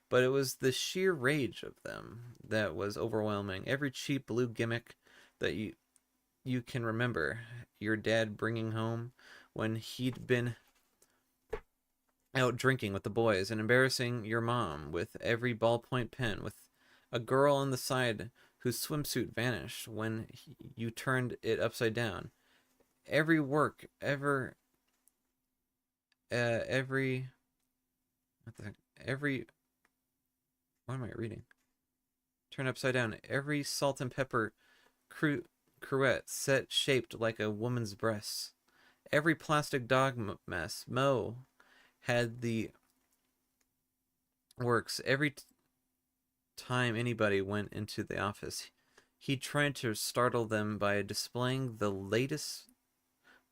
But it was the sheer rage of them that was overwhelming. Every cheap blue gimmick that you can remember your dad bringing home when he'd been out drinking with the boys and embarrassing your mom with every ballpoint pen with a girl on the side whose swimsuit vanished when you turned it upside down. Every work ever every what the heck? Every what am I reading? Turn upside down. Every salt and pepper cruet set shaped like a woman's breasts. Every plastic dog mess. Moe had the works. Every time anybody went into the office, he tried to startle them by displaying the latest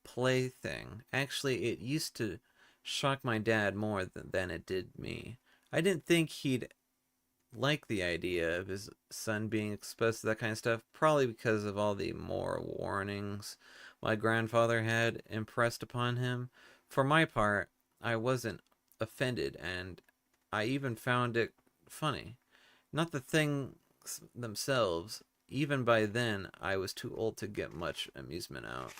plaything. Actually, it used to shock my dad more than it did me. I didn't think he'd like the idea of his son being exposed to that kind of stuff, probably because of all the moral warnings my grandfather had impressed upon him. For my part, I wasn't offended, and I even found it funny. Not the things themselves. Even by then, I was too old to get much amusement out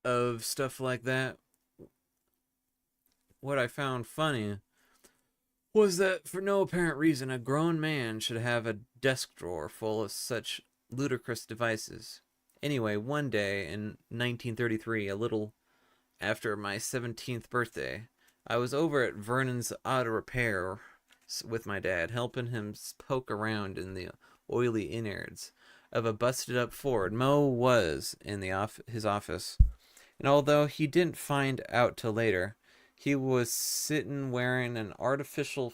of stuff like that. What I found funny was that for no apparent reason a grown man should have a desk drawer full of such ludicrous devices. Anyway, one day in 1933, a little after my 17th birthday, I was over at Vernon's Auto Repair with my dad, helping him poke around in the oily innards of a busted up Ford. Moe was in his office, and although he didn't find out till later, he was sitting wearing an artificial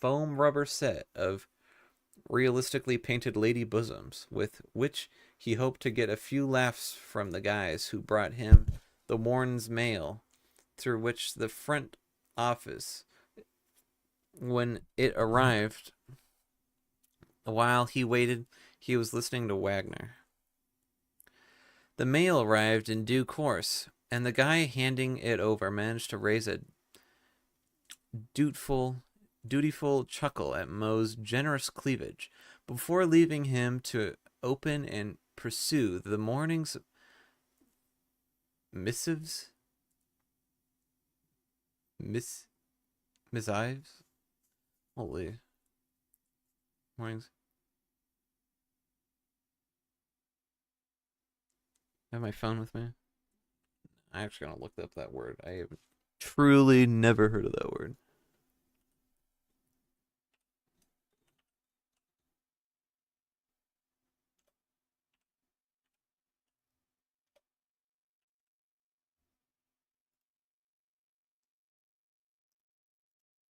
foam rubber set of realistically painted lady bosoms, with which he hoped to get a few laughs from the guys who brought him the morning's mail, through which the front office, when it arrived. While he waited, he was listening to Wagner. The mail arrived in due course, and the guy handing it over managed to raise a dutiful chuckle at Moe's generous cleavage before leaving him to open and pursue the morning's missives. Missives? Holy. Mornings. I have my phone with me. I'm actually gonna look up that word. I have truly never heard of that word.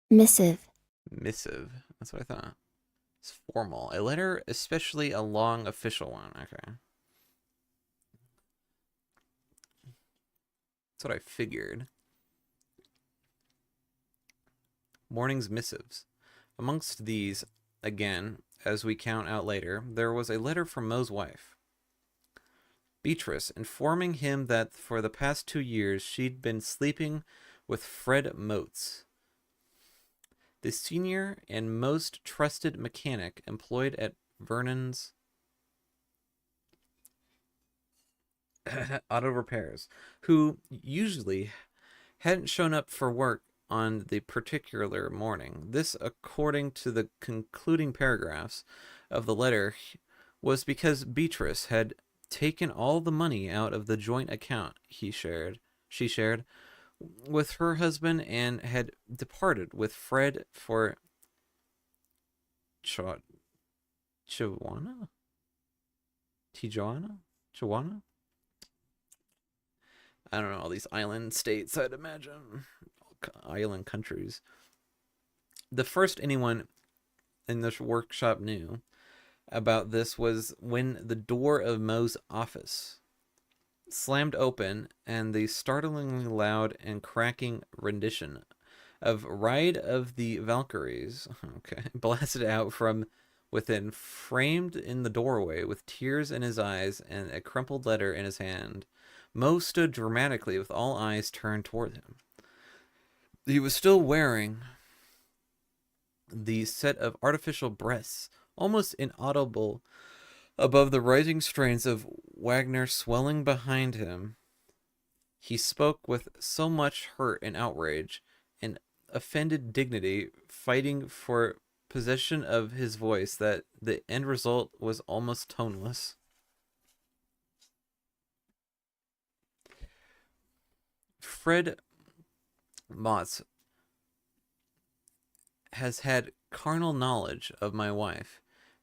Missive. Missive. That's what I thought. It's formal. A letter, especially a long official one. Okay. That's what I figured. Morning's missives. Amongst these, again, as we count out later, there was a letter from Moe's wife, Beatrice, informing him that for the past 2 years she'd been sleeping with Fred Motes, the senior and most trusted mechanic employed at Vernon's Auto Repairs, who usually hadn't shown up for work on the particular morning. This, according to the concluding paragraphs of the letter, was because Beatrice had taken all the money out of the joint account she shared, with her husband and had departed with Fred for Ch- Chihuahua? Tijuana? Chihuahua? I don't know, all these island states, I'd imagine. Island countries. The first anyone in this workshop knew about this was when the door of Moe's office slammed open and the startlingly loud and cracking rendition of Ride of the Valkyries, okay, blasted out from within, framed in the doorway with tears in his eyes and a crumpled letter in his hand. Moe stood dramatically with all eyes turned toward him. He was still wearing the set of artificial breasts, almost inaudible above the rising strains of Wagner swelling behind him. He spoke with so much hurt and outrage and offended dignity fighting for possession of his voice that the end result was almost toneless. Fred Motts has had carnal knowledge of my wife,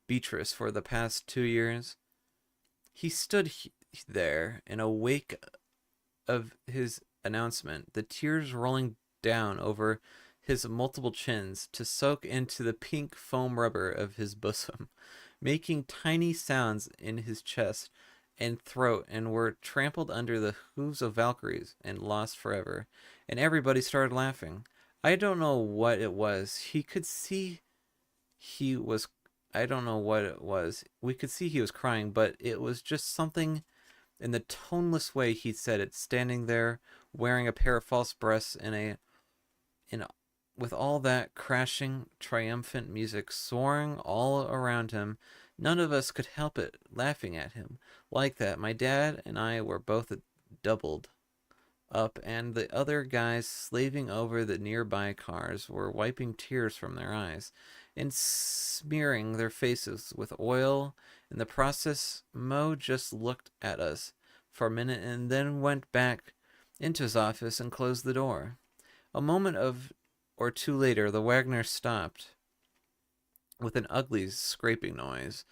Beatrice, for the past 2 years. He stood there in a wake of his announcement, the tears rolling down over his multiple chins to soak into the pink foam rubber of his bosom, making tiny sounds in his chest and throat, and were trampled under the hooves of Valkyries and lost forever. And everybody started laughing. I don't know what it was. He could see he was. I don't know what it was. We could see he was crying, but it was just something in the toneless way he said it, standing there wearing a pair of false breasts in with all that crashing, triumphant music soaring all around him. None of us could help it, laughing at him like that. My dad and I were both doubled up, and the other guys slaving over the nearby cars were wiping tears from their eyes and smearing their faces with oil. In the process, Mo just looked at us for a minute and then went back into his office and closed the door. A moment or two later, the Wagner stopped with an ugly scraping noise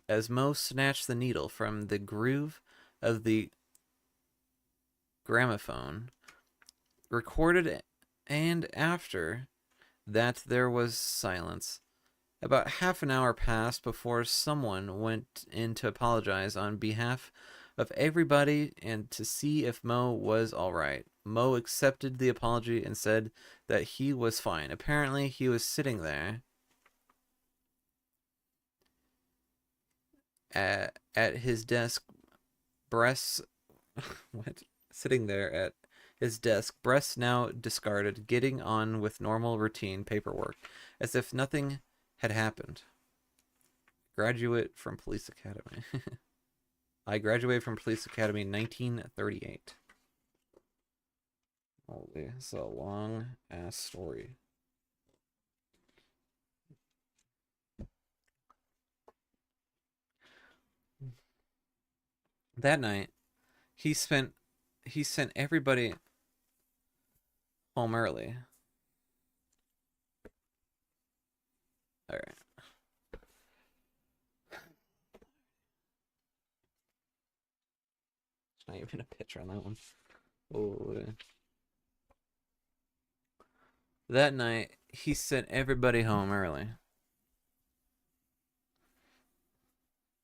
as Mo snatched the needle from the groove of the gramophone, recorded, and after that there was silence. About half an hour passed before someone went in to apologize on behalf of everybody and to see if Mo was all right. Mo accepted the apology and said that he was fine. Apparently, he was sitting there at his desk, breasts what? Sitting there at his desk, breasts now discarded, getting on with normal routine paperwork, as if nothing had happened. Graduate from Police Academy. I graduated from Police Academy in 1938. Holy, it's a long ass story. That night, he spent he sent everybody home early. All right. There's not even a picture on that one. Oh. That night, he sent everybody home early.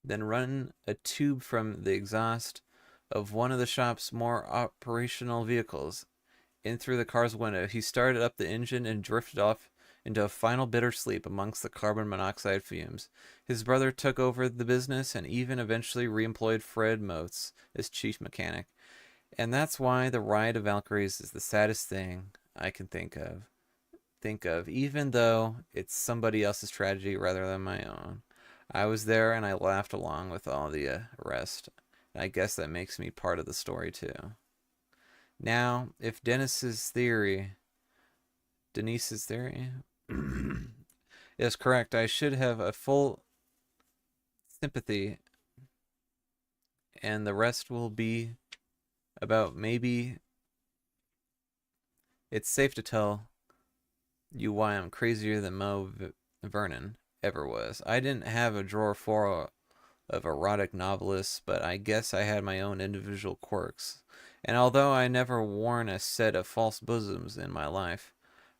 Then run a tube from the exhaust of one of the shop's more operational vehicles in through the car's window. He started up the engine and drifted off into a final bitter sleep amongst the carbon monoxide fumes. His brother took over the business and even eventually reemployed Fred Motes as chief mechanic. And that's why the Ride of Valkyries is the saddest thing I can think of, even though it's somebody else's tragedy rather than my own. I was there and I laughed along with all the rest. And I guess that makes me part of the story too. Now, if Denise's theory is correct, I should have a full sympathy, and the rest will be about maybe It's safe to tell you why I'm crazier than Vernon ever was. I didn't have a drawer full of erotic novelists, but I guess I had my own individual quirks. And although I never worn a set of false bosoms in my life,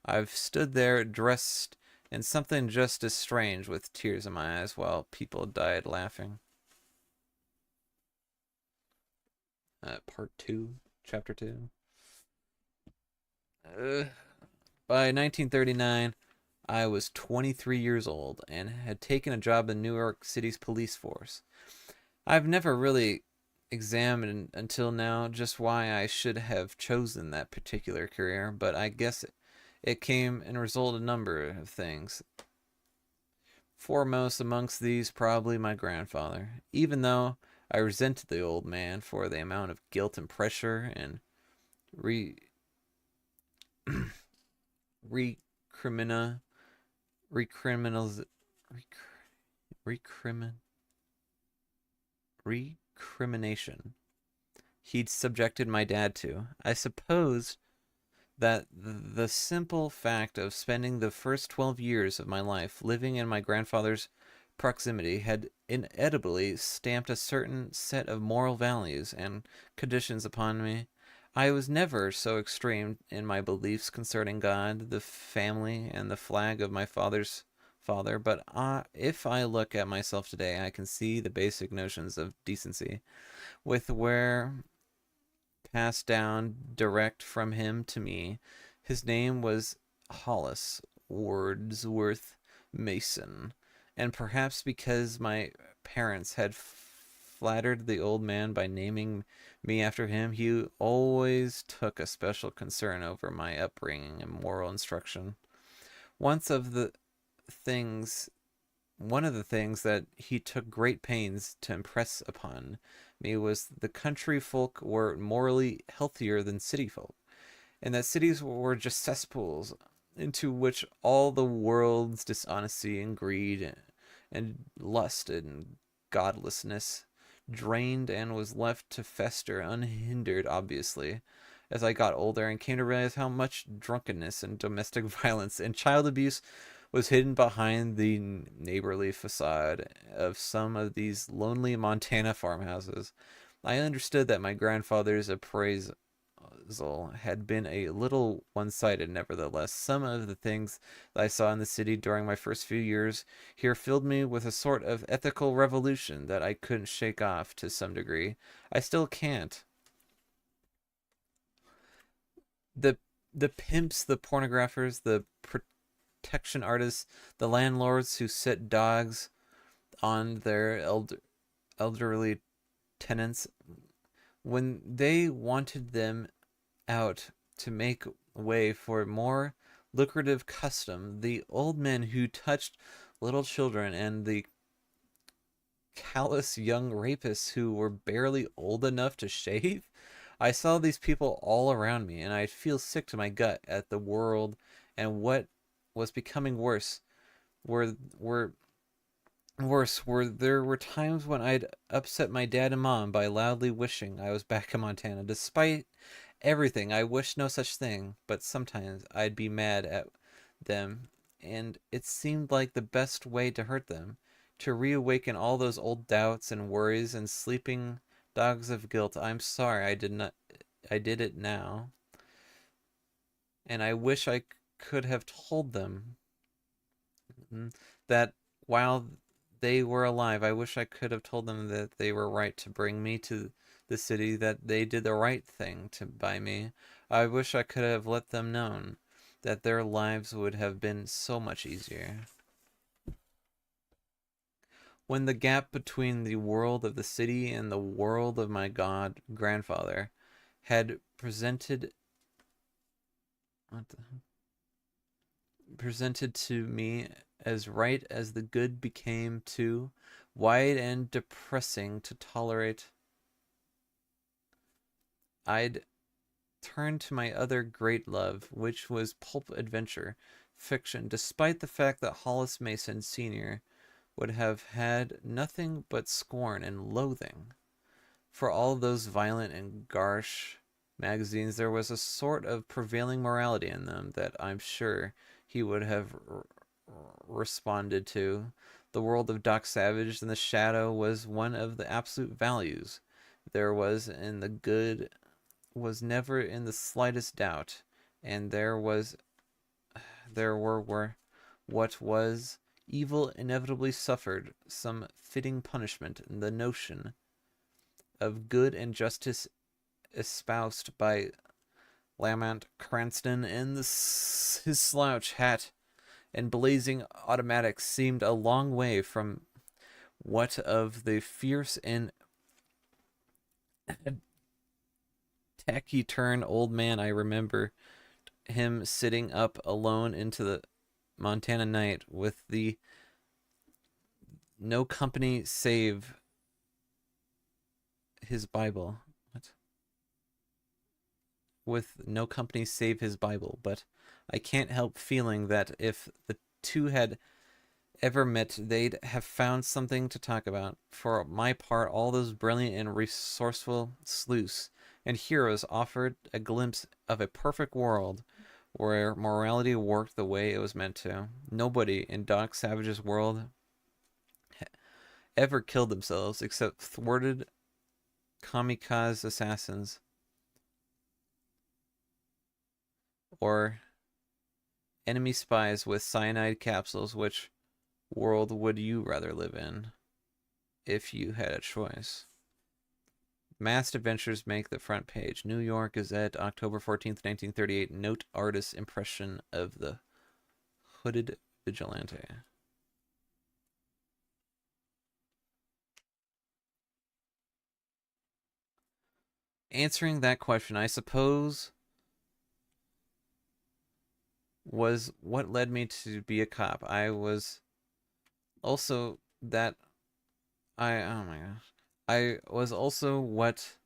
I've stood there dressed in something just as strange with tears in my eyes while people died laughing. Part 2, Chapter 2. By 1939, I was 23 years old and had taken a job in New York City's police force. I've never really examined until now just why I should have chosen that particular career, but I guess it came and resulted a number of things. Foremost amongst these, probably my grandfather. Even though I resented the old man for the amount of guilt and pressure and re recrimina recriminals recrimin recrimination he'd subjected my dad to. I suppose that the simple fact of spending the first 12 years of my life living in my grandfather's proximity had inevitably stamped a certain set of moral values and conditions upon me. I was never so extreme in my beliefs concerning God, the family, and the flag of my father's father, but if I look at myself today, I can see the basic notions of decency, with where passed down direct from him to me. His name was Hollis Wordsworth Mason, and perhaps because my parents had flattered the old man by naming me after him, he always took a special concern over my upbringing and moral instruction. Once of the things One of the things that he took great pains to impress upon me was the country folk were morally healthier than city folk, and that cities were just cesspools into which all the world's dishonesty and greed and lust and godlessness drained and was left to fester unhindered, obviously. As I got older and came to realize how much drunkenness and domestic violence and child abuse was hidden behind the neighborly facade of some of these lonely Montana farmhouses, I understood that my grandfather's appraisal had been a little one-sided. Nevertheless, some of the things that I saw in the city during my first few years here filled me with a sort of ethical revolution that I couldn't shake off to some degree. I still can't. The the pimps, the pornographers, the protection artists, the landlords who set dogs on their elderly tenants when they wanted them out to make way for more lucrative custom, the old men who touched little children, and the callous young rapists who were barely old enough to shave. I saw these people all around me, and I'd feel sick to my gut at the world and what was becoming worse. Were Worse were there were times when I'd upset my dad and mom by loudly wishing I was back in Montana. Despite everything, I wished no such thing, but sometimes I'd be mad at them, and it seemed like the best way to hurt them, to reawaken all those old doubts and worries and sleeping dogs of guilt. I'm sorry I did it now, and I wish I could have told them that while they were alive, I wish I could have told them that they were right to bring me to the city, that they did the right thing to buy me. I wish I could have let them know that their lives would have been so much easier. When the gap between the world of the city and the world of my grandfather had presented to me as right as the good became too wide and depressing to tolerate, I'd turned to my other great love, which was pulp adventure fiction, despite the fact that Hollis Mason Sr. would have had nothing but scorn and loathing for all those violent and garish magazines, there was a sort of prevailing morality in them that I'm sure he would have responded to. The world of Doc Savage and the Shadow was one of the absolute values. There was in the good was never in the slightest doubt, and there were what was evil inevitably suffered some fitting punishment in the notion of good and justice espoused by Lamont Cranston in his slouch hat and blazing automatic seemed a long way from what of the fierce and taciturn old man I remember him sitting up alone into the Montana night with the no company save his Bible. What? With no company save his Bible, but I can't help feeling that if the two had ever met, they'd have found something to talk about. For my part, all those brilliant and resourceful sleuths and heroes offered a glimpse of a perfect world where morality worked the way it was meant to. Nobody in Doc Savage's world ever killed themselves except thwarted kamikaze assassins or enemy spies with cyanide capsules. Which world would you rather live in if you had a choice? Masked Adventures make the front page. New York Gazette, October 14th, 1938. Note artist's impression of the hooded vigilante. Answering that question, I suppose, was what led me to be a cop. I was also that oh my gosh. I was also what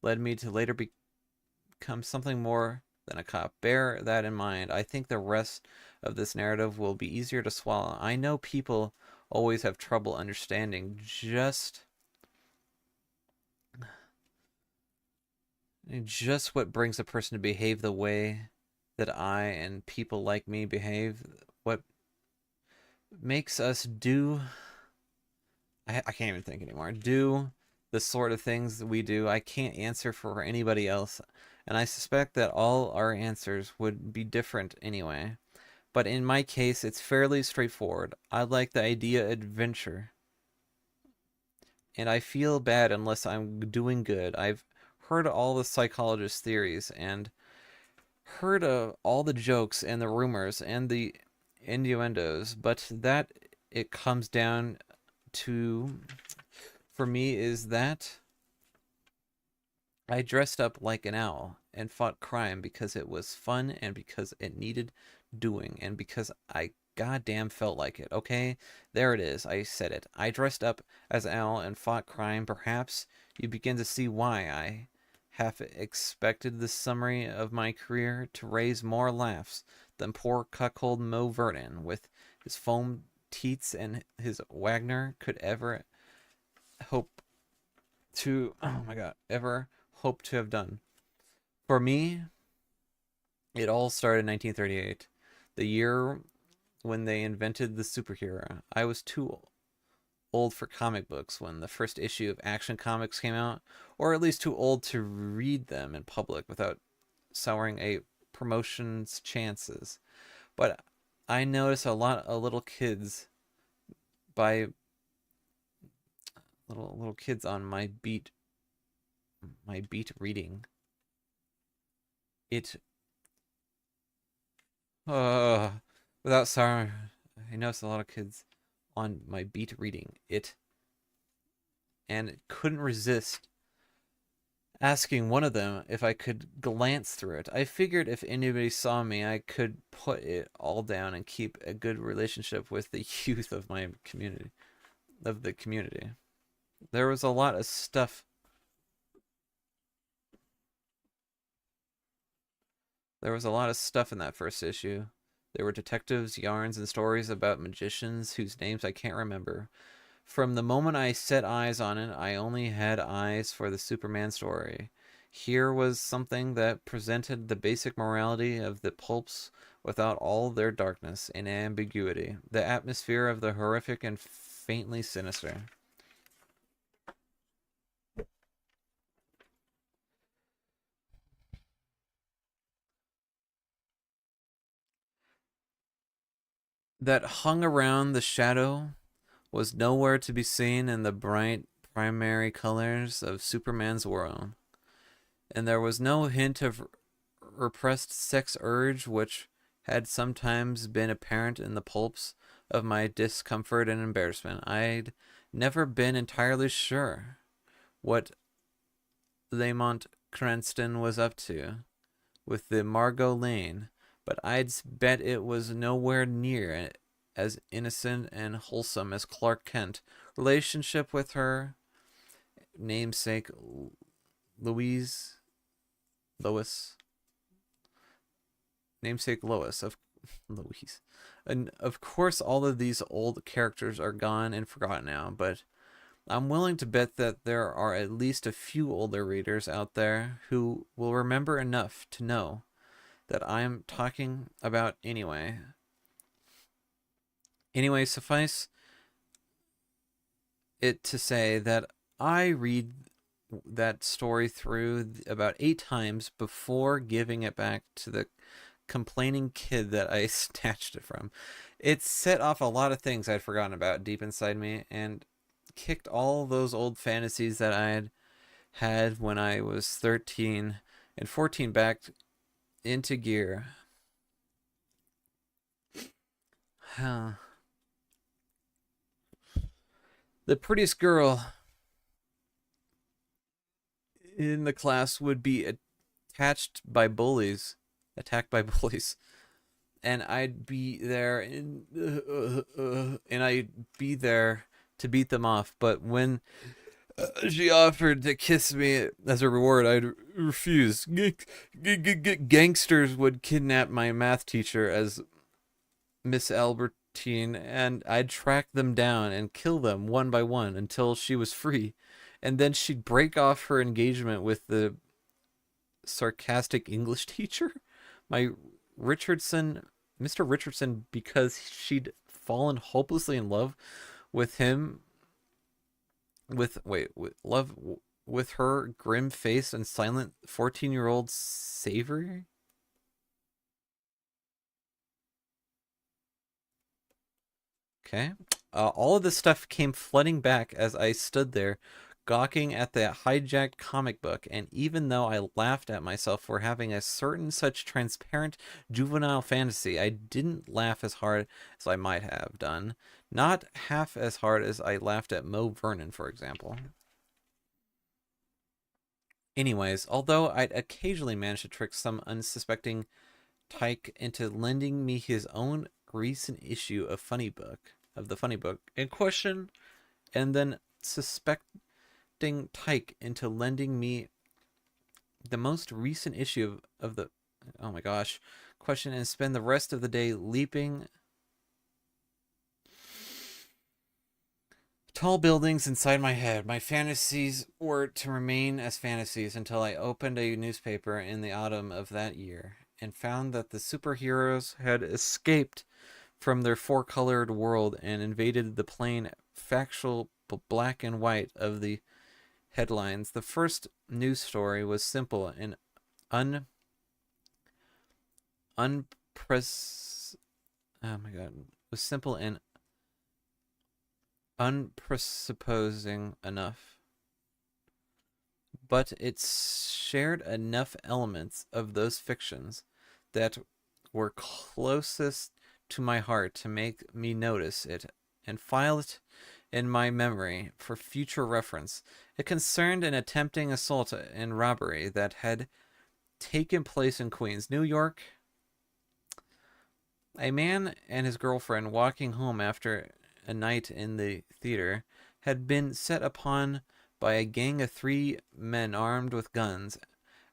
led me to later become something more than a cop. Bear that in mind. I think the rest of this narrative will be easier to swallow. I know people always have trouble understanding just what brings a person to behave the way that I and people like me behave, what makes us do I can't even think anymore. Do the sort of things that we do. I can't answer for anybody else, and I suspect that all our answers would be different anyway. But in my case, it's fairly straightforward. I like the idea of adventure, and I feel bad unless I'm doing good. I've heard all the psychologist theories and heard all the jokes and the rumors and the innuendos, but that it comes down to for me is that I dressed up like an owl and fought crime because it was fun and because it needed doing and because I goddamn felt like it. Okay, there it is. I said it. I dressed up as an owl and fought crime. Perhaps you begin to see why I half expected the summary of my career to raise more laughs than poor cuckold Mo Vernon with his foam teats and his Wagner could ever hope to oh my god ever hope to have done. For me, it all started in 1938, the year when they invented the superhero. I was too old for comic books when the first issue of Action Comics came out, or at least too old to read them in public without souring a promotion's chances. But I noticed a lot of little kids by little kids on my beat reading it uh without sorry. I noticed a lot of kids on my beat reading it and couldn't resist asking one of them if I could glance through it. I figured if anybody saw me, I could put it all down and keep a good relationship with the youth of my community, of the community. There was a lot of stuff. There was a lot of stuff in that first issue. There were detectives, yarns, and stories about magicians whose names I can't remember. From the moment I set eyes on it, I only had eyes for the Superman story. Here was something that presented the basic morality of the pulps without all their darkness and ambiguity, the atmosphere of the horrific and faintly sinister. That hung around the shadow was nowhere to be seen in the bright primary colors of Superman's world, and there was no hint of repressed sex urge which had sometimes been apparent in the pulps of my discomfort and embarrassment. I'd never been entirely sure what Lamont Cranston was up to with the Margot Lane, but I'd bet it was nowhere near as innocent and wholesome as Clark Kent relationship with her namesake Lois, namesake Lois of Louise. And of course, all of these old characters are gone and forgotten now, but I'm willing to bet that there are at least a few older readers out there who will remember enough to know that I'm talking about anyway. Anyway, suffice it to say that I read that story through about 8 times before giving it back to the complaining kid that I snatched it from. It set off a lot of things I'd forgotten about deep inside me and kicked all those old fantasies that I'd had when I was 13 and 14 back into gear. The prettiest girl in the class would be attacked by bullies, and I'd be there, and I'd be there to beat them off. But when she offered to kiss me as a reward, I'd refuse. Gangsters would kidnap my math teacher as Miss Albertine, and I'd track them down and kill them one by one until she was free. And then she'd break off her engagement with the sarcastic English teacher, my Richardson, Mr. Richardson, because she'd fallen hopelessly in love with him. With her grim face and silent 14-year-old savior. Okay. All of this stuff came flooding back as I stood there, gawking at the hijacked comic book, and even though I laughed at myself for having a certain such transparent juvenile fantasy, I didn't laugh as hard as I might have done. Not half as hard as I laughed at Mo Vernon, for example. Anyways, although I'd occasionally manage to trick some unsuspecting tyke into lending me his own recent issue of the funny book in question, and then suspecting Tyke into lending me the most recent issue of the oh my gosh question, and spend the rest of the day leaping tall buildings inside my head. My fantasies were to remain as fantasies until I opened a newspaper in the autumn of that year and found that the superheroes had escaped from their four-colored world and invaded the plain, factual black and white of the headlines. The first news story was simple and oh my god, was simple and unpresupposing enough, but it shared enough elements of those fictions that were closest to my heart to make me notice it and file it in my memory for future reference. It concerned an attempting assault and robbery that had taken place in Queens, New York. A man and his girlfriend, walking home after a night in the theater, had been set upon by a gang of 3 men armed with guns.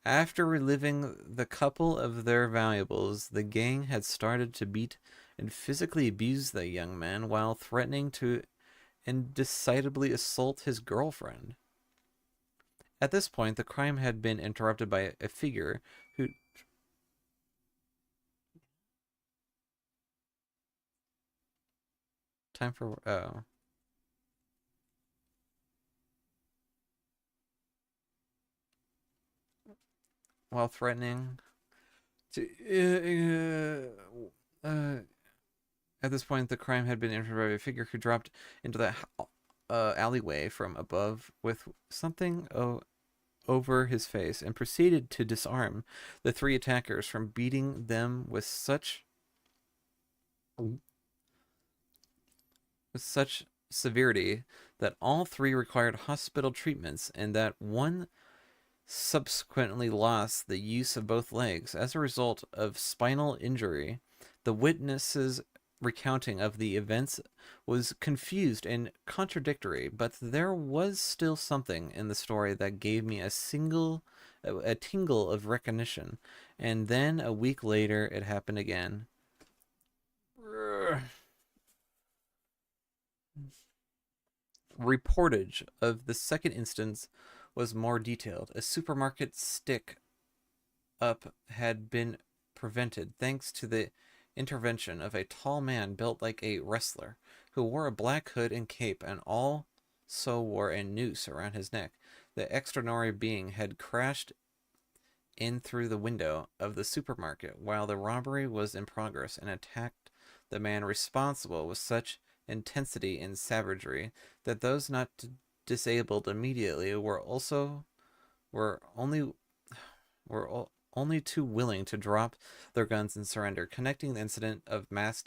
After relieving the couple of their valuables, the gang had started to beat and physically abuse the young man while threatening to indecisively assault his girlfriend. At this point, the crime had been interrupted by a figure who. Time for. Oh. While threatening to. At this point, the crime had been interrupted by a figure who dropped into the alleyway from above with something over his face and proceeded to disarm the three attackers from beating them with such severity that all three required hospital treatments and that one subsequently lost the use of both legs as a result of spinal injury. The witnesses' recounting of the events was confused and contradictory, but there was still something in the story that gave me a tingle of recognition. And then a week later, it happened again. Reportage of the second instance was more detailed. A supermarket stick up had been prevented thanks to the intervention of a tall man built like a wrestler, who wore a black hood and cape and also wore a noose around his neck. The extraordinary being had crashed in through the window of the supermarket while the robbery was in progress and attacked the man responsible with such intensity and savagery that those not disabled immediately were only were only too willing to drop their guns and surrender. Connecting the incident of mass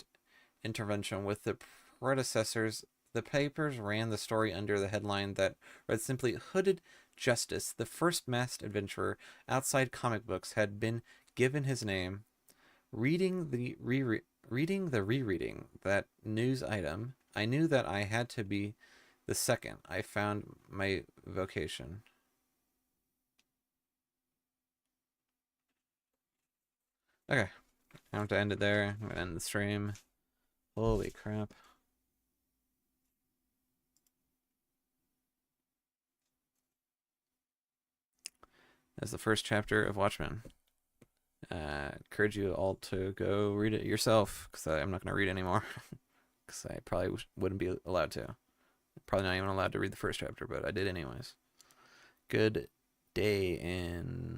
intervention with the predecessors, the papers ran the story under the headline that read simply "Hooded Justice, the first masked adventurer outside comic books, had been given his name." Rereading that news item, I knew that I had to be the second. I found my vocation. Okay, I have to end it there. I'm gonna end the stream. Holy crap. That's the first chapter of Watchmen. Encourage you all to go read it yourself, because I'm not going to read anymore, because I probably wouldn't be allowed to. Probably not even allowed to read the first chapter, but I did anyways. Good day, and